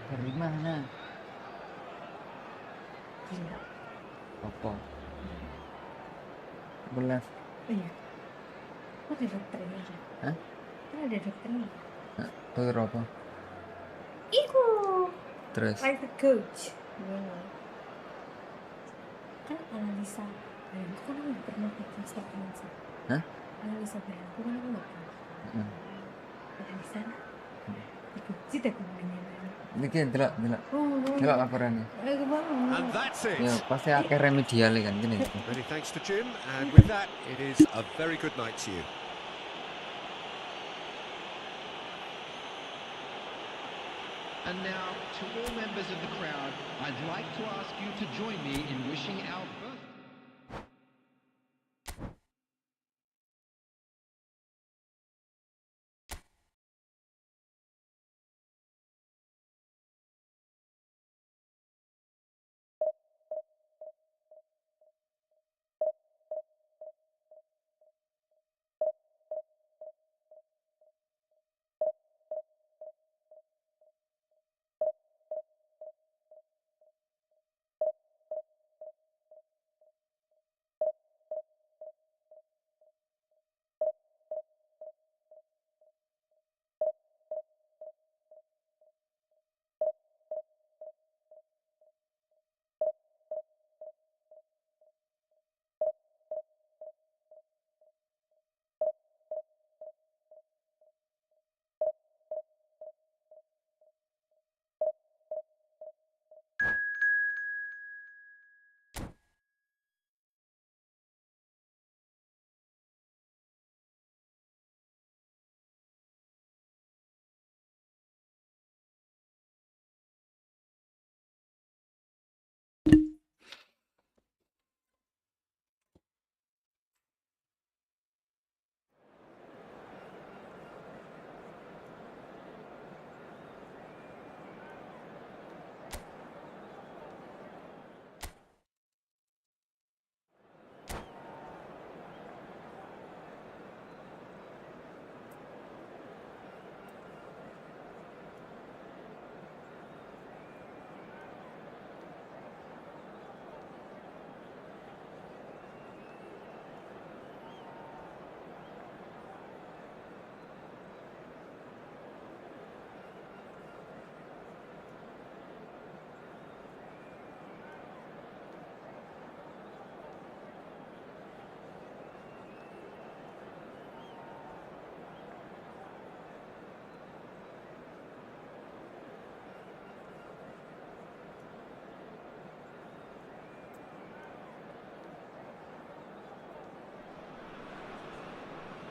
Dari mana? Iya. Apa? Boleh. Oh iya. Kok ada dokternya aja? Hah? Kan ada dokternya. Dokter apa? Iku. Terus? Private coach. Gimana? Kan analisa. Aku kan nggak pernah pakai statement sih. Hah? Analisa aku kan aku nggak pernah. Analisa. Ikut aku mainnya. Niki delok laporannya. Aku banget. And that's it. Ya pasti akeh remedial kan gini. Many thanks to Jim, and with that, it is a very good night to you. And now, to all members of the crowd, I'd like to ask you to join me in wishing our birthday.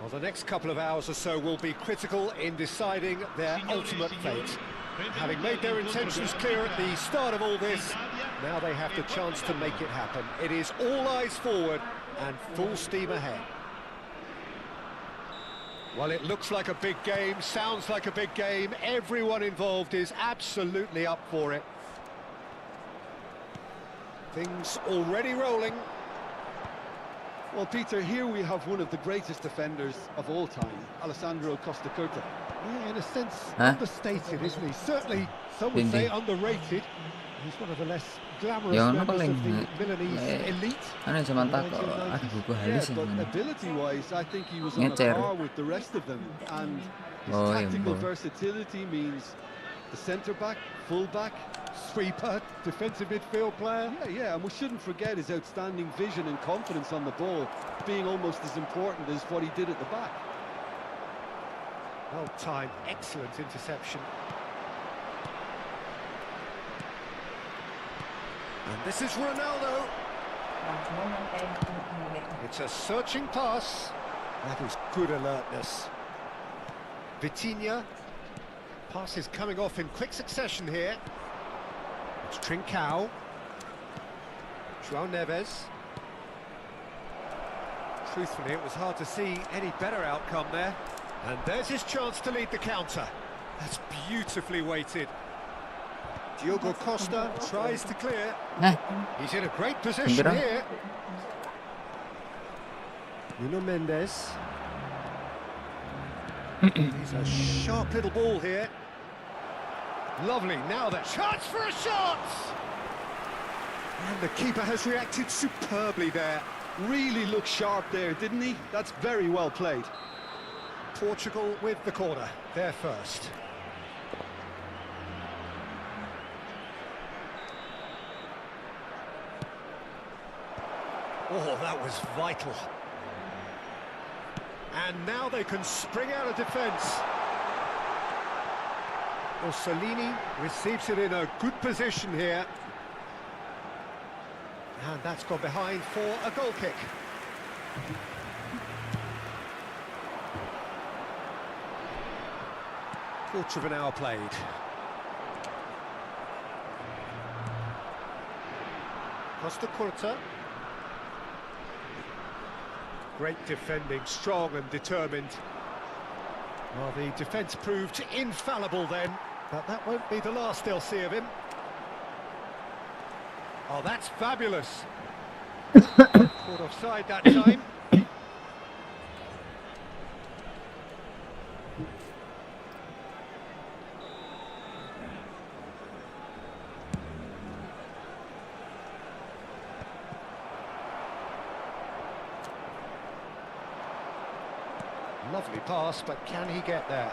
Well, the next couple of hours or so will be critical in deciding their ultimate fate. Having made their intentions clear at the start of all this, now they have the chance to make it happen. It is all eyes forward and full steam ahead. Well, it looks like a big game, sounds like a big game. Everyone involved is absolutely up for it. Things already rolling. Well, Peter, here we have one of the greatest defenders of all time, Alessandro Costa Curta. Yeah, in a sense, Huh? understated, isn't he? Certainly, some would say underrated. He's one of the less glamorous Ya ono members paling of the Milanese elite. Ana cuma takut ada buku Yeah, halus but yang ability-wise, I think he was on a Ngecer. par with the rest of them. And his Oh, iya, tactical betul. versatility means the centre-back, full-back, Sweeper, defensive midfield player. yeah, and we shouldn't forget his outstanding vision and confidence on the ball, being almost as important as what he did at the back. Well timed, excellent interception. And this is Ronaldo. It's a searching pass. That is good alertness. Vitinha. Pass is coming off in quick succession here. It's Trincao. João Neves. Truthfully, it was hard to see any better outcome there. And there's his chance to lead the counter. That's beautifully weighted. Diogo Costa tries to clear. He's in a great position Gembira. here. Nuno Mendes. He's a sharp little ball here. Lovely, now the chance for a shot! And the keeper has reacted superbly there. Really looked sharp there, didn't he? That's very well played. Portugal with the corner, they're first. Oh, that was vital. And now they can spring out of defence. Orsolini receives it in a good position here. And that's gone behind for a goal kick. Quarter of an hour played. Costa Curta. Great defending, strong and determined. Well, the defence proved infallible then, but that won't be the last they'll see of him. Oh, that's fabulous. Caught offside that time. Lovely pass, but can he get there?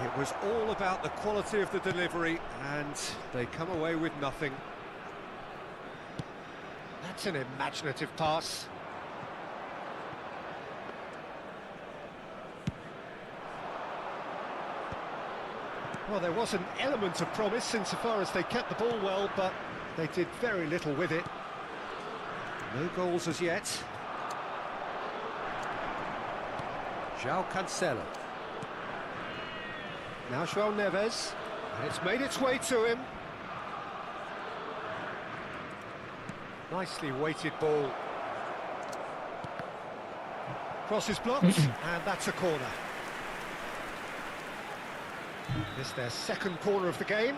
It was all about the quality of the delivery, and they come away with nothing. That's an imaginative pass. Well, there was an element of promise insofar as they kept the ball well, but they did very little with it. No goals as yet. João Cancelo. Now João Neves, and it's made its way to him. Nicely weighted ball. Cross is blocked, and that's a corner. This their second corner of the game.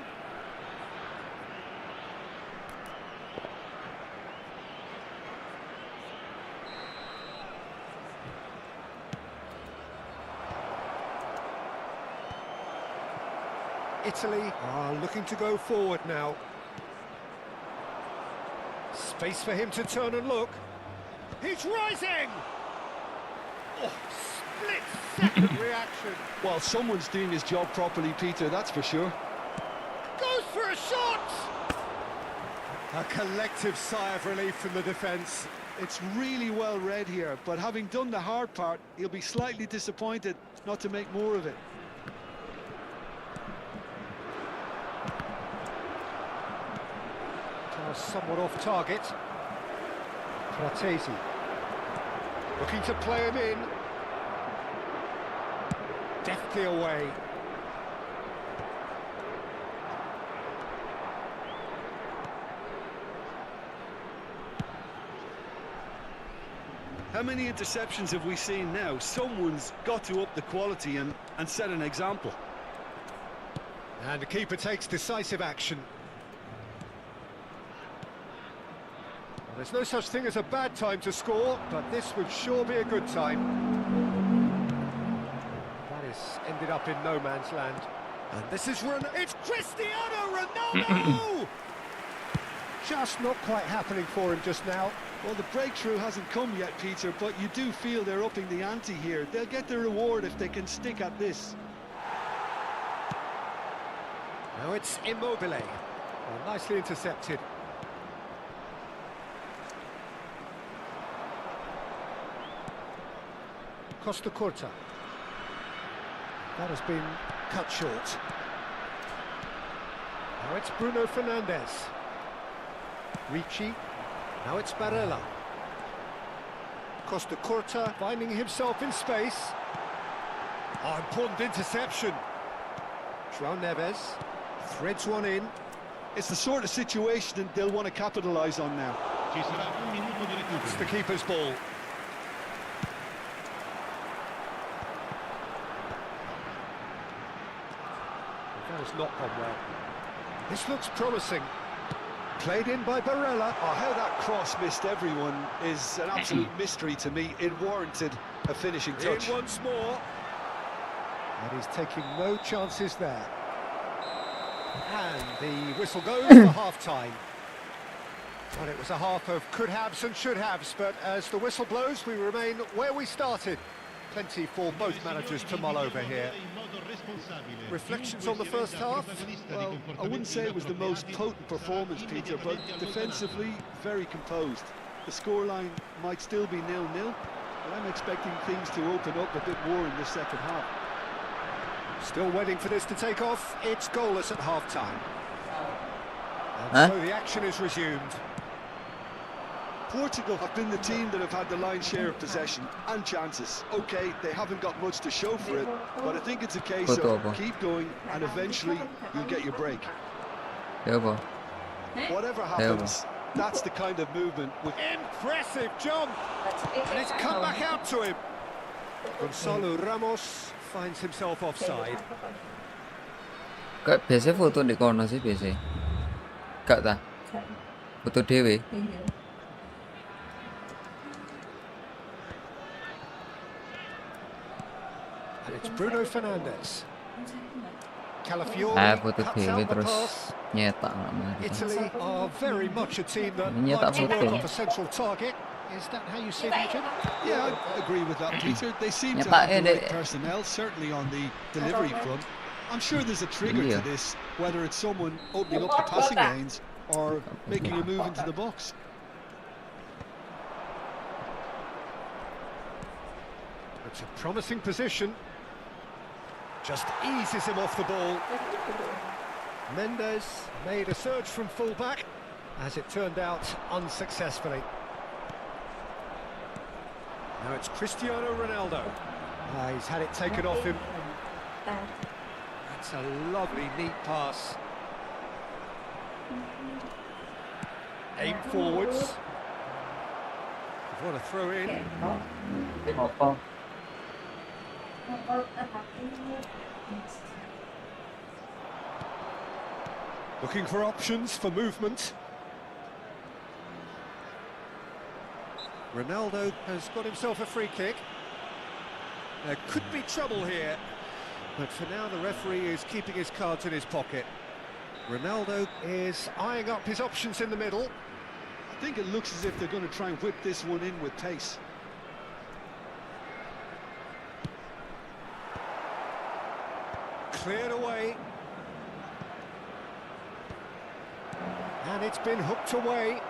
Italy are looking to go forward now. Space for him to turn and look. He's rising! Oh, split-second reaction. Well, someone's doing his job properly, Peter, that's for sure. Goes for a shot! A collective sigh of relief from the defence. It's really well read here, but having done the hard part, he'll be slightly disappointed not to make more of it. Somewhat off target. Fratesi looking to play him in. Deftly away. How many interceptions have we seen now? Someone's got to up the quality and set an example. And the keeper takes decisive action. There's no such thing as a bad time to score, but this would sure be a good time. That has ended up in no man's land. And this is it's Cristiano Ronaldo! Just not quite happening for him just now. Well, the breakthrough hasn't come yet, Peter, but you do feel they're upping the ante here. They'll get the reward if they can stick at this. Now it's Immobile. Well, nicely intercepted. Costa Curta. That has been cut short. Now it's Bruno Fernandes. Ricci. Now it's Barella. Costa Curta finding himself in space. Oh, important interception. João Neves threads one in. It's the sort of situation that they'll want to capitalise on now. Ci sarà un minuto di recupero. It's the keeper's ball. That has not gone well. This looks promising. Played in by Barella. Oh, how that cross missed everyone is an absolute mystery to me. It warranted a finishing touch. In once more. And he's taking no chances there. And the whistle goes for half-time. Well, it was a half of could-haves and should-haves, but as the whistle blows, we remain where we started. Plenty for both managers to mull over here. Reflections on the first half? Well, I wouldn't say it was the most potent performance, Peter, but defensively, very composed. The scoreline might still be 0-0, but I'm expecting things to open up a bit more in the second half. Still waiting for this to take off. It's goalless at half-time. And Huh? so the action is resumed. Portugal have been the team that have had the lion's share of possession and chances. Okay, they haven't got much to show for it, but I think it's a case of keep going and eventually you'll get your break. Được rồi. Whatever happens, that's the kind of movement with Impressive job! And it's come back out to him. Gonzalo Ramos finds himself offside. Kak biasa foto di corner sih biasa. Kak ta? Foto dewe. And it's Bruno Fernandes. Calafiori Foto cuts dewe out the terus pass. nyetak namanya. Italy are very much a team that Nyetak like to work foto. off a central target. Is that how you see it, Richard? Yeah, I agree with that, Peter. They seem to Yeah, have the but right personnel, certainly on the delivery front. I'm sure there's a trigger Yeah. to this, whether it's someone opening up the passing lanes or making a move into the box. It's a promising position. Just eases him off the ball. Mendes made a surge from fullback, as it turned out unsuccessfully. Now it's Cristiano Ronaldo. He's had it taken off him. That's a lovely, neat pass. Aim forwards. What a throw in. Looking for options for movement. Ronaldo has got himself a free kick. There could be trouble here, but for now the referee is keeping his cards in his pocket. Ronaldo is eyeing up his options in the middle. I think it looks as if they're going to try and whip this one in with pace. Cleared away. And it's been hooked away.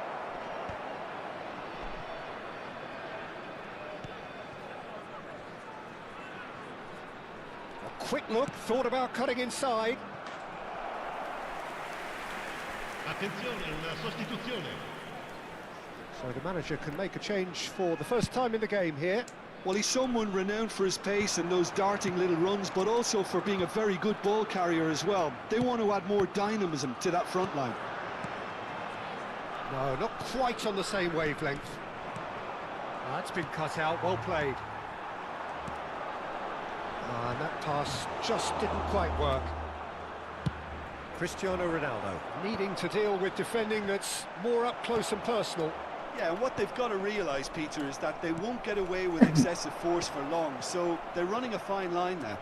A quick look, thought about cutting inside. Attenzione, una sostituzione. So the manager can make a change for the first time in the game here. Well, he's someone renowned for his pace and those darting little runs, but also for being a very good ball carrier as well. They want to add more dynamism to that front line. No, not quite on the same wavelength. That's been cut out, well played. And that pass just didn't quite work. Cristiano Ronaldo needing to deal with defending that's more up close and personal. Yeah, and what they've got to realise, Peter, is that they won't get away with excessive force for long, so they're running a fine line now.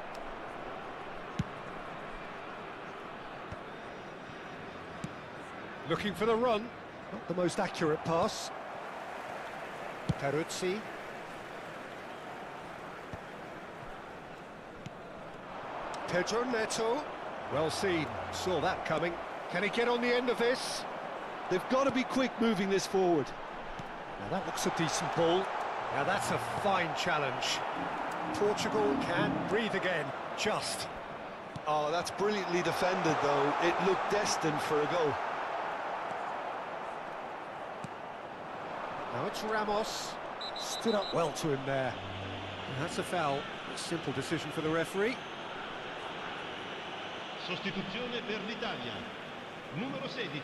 Looking for the run, not the most accurate pass. Peruzzi. Pedro Neto. Well seen, saw that coming. Can he get on the end of this? They've got to be quick moving this forward. Now that looks a decent ball. Now that's a fine challenge. Portugal can breathe again, just. Oh, that's brilliantly defended, though. It looked destined for a goal. Now it's Ramos. Stood up well to him there. And that's a foul. A simple decision for the referee. Sostituzione per l'Italia. Numero 16.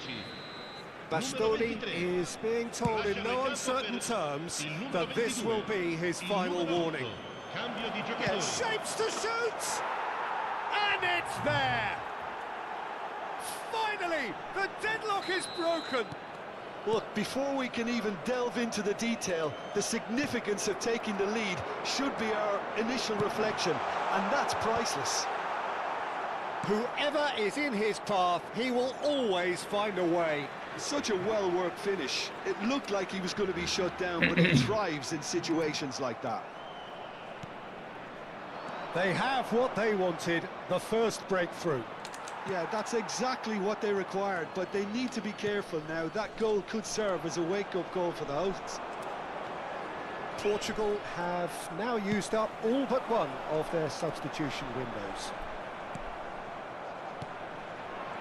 Bastoni is being told in no uncertain terms that this will be his final warning. Cambio di Yeah, giocatore. shapes to shoot! And it's there! Finally, the deadlock is broken! Look, before we can even delve into the detail, the significance of taking the lead should be our initial reflection, and that's priceless. Whoever is in his path, he will always find a way. Such a well-worked finish. It looked like he was going to be shut down, but he thrives in situations like that. They have what they wanted, the first breakthrough. Yeah, that's exactly what they required, but they need to be careful now. That goal could serve as a wake-up goal for the hosts. Portugal have now used up all but one of their substitution windows.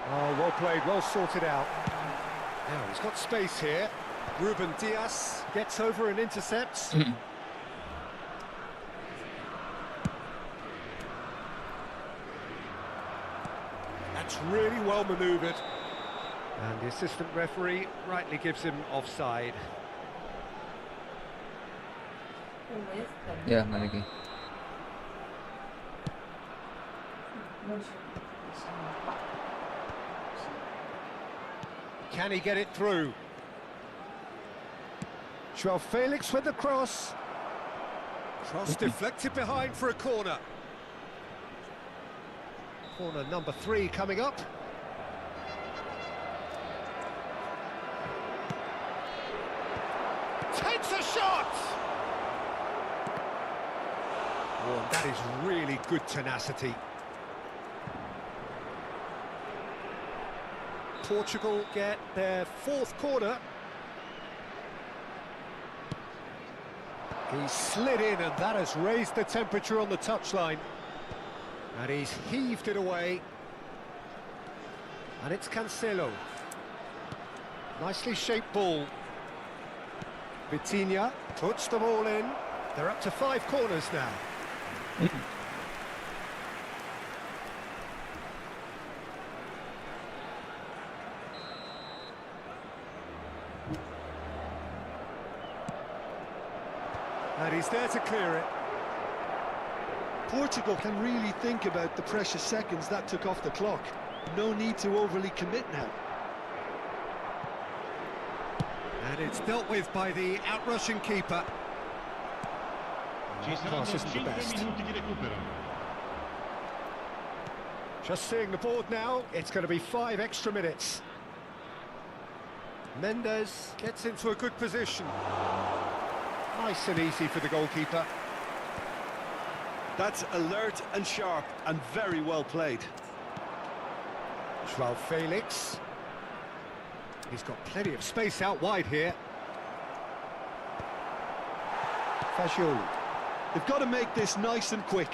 Oh, well played, well sorted out. Now, he's got space here. Ruben Dias gets over and intercepts. That's really well manoeuvred. And the assistant referee rightly gives him offside. Ya, balik lagi. Can he get it through? Joao Felix with the cross. Cross deflected behind for a corner. Corner number 3 coming up. Takes a shot! Oh, that is really good tenacity. Portugal get their 4th corner. He slid in and that has raised the temperature on the touchline. And he's heaved it away. And it's Cancelo. Nicely shaped ball. Vitinha puts the ball in. They're up to 5 corners now. And he's there to clear it. Portugal can really think about the precious seconds that took off the clock. No need to overly commit now. And it's dealt with by the outrushing keeper. Ci That saranno pass isn't the 5 best. minuti di recupero. Just seeing the board now, it's going to be 5 extra minutes. Mendes gets into a good position. Nice and easy for the goalkeeper. That's alert and sharp and very well played. Joao Felix. He's got plenty of space out wide here. Fagioli. They've got to make this nice and quick.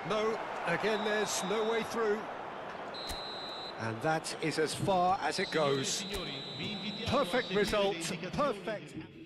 No, again there's no way through. And that is as far as it goes. Signori, vi invitiamo a Perfect seguire result, le indicazioni. perfect.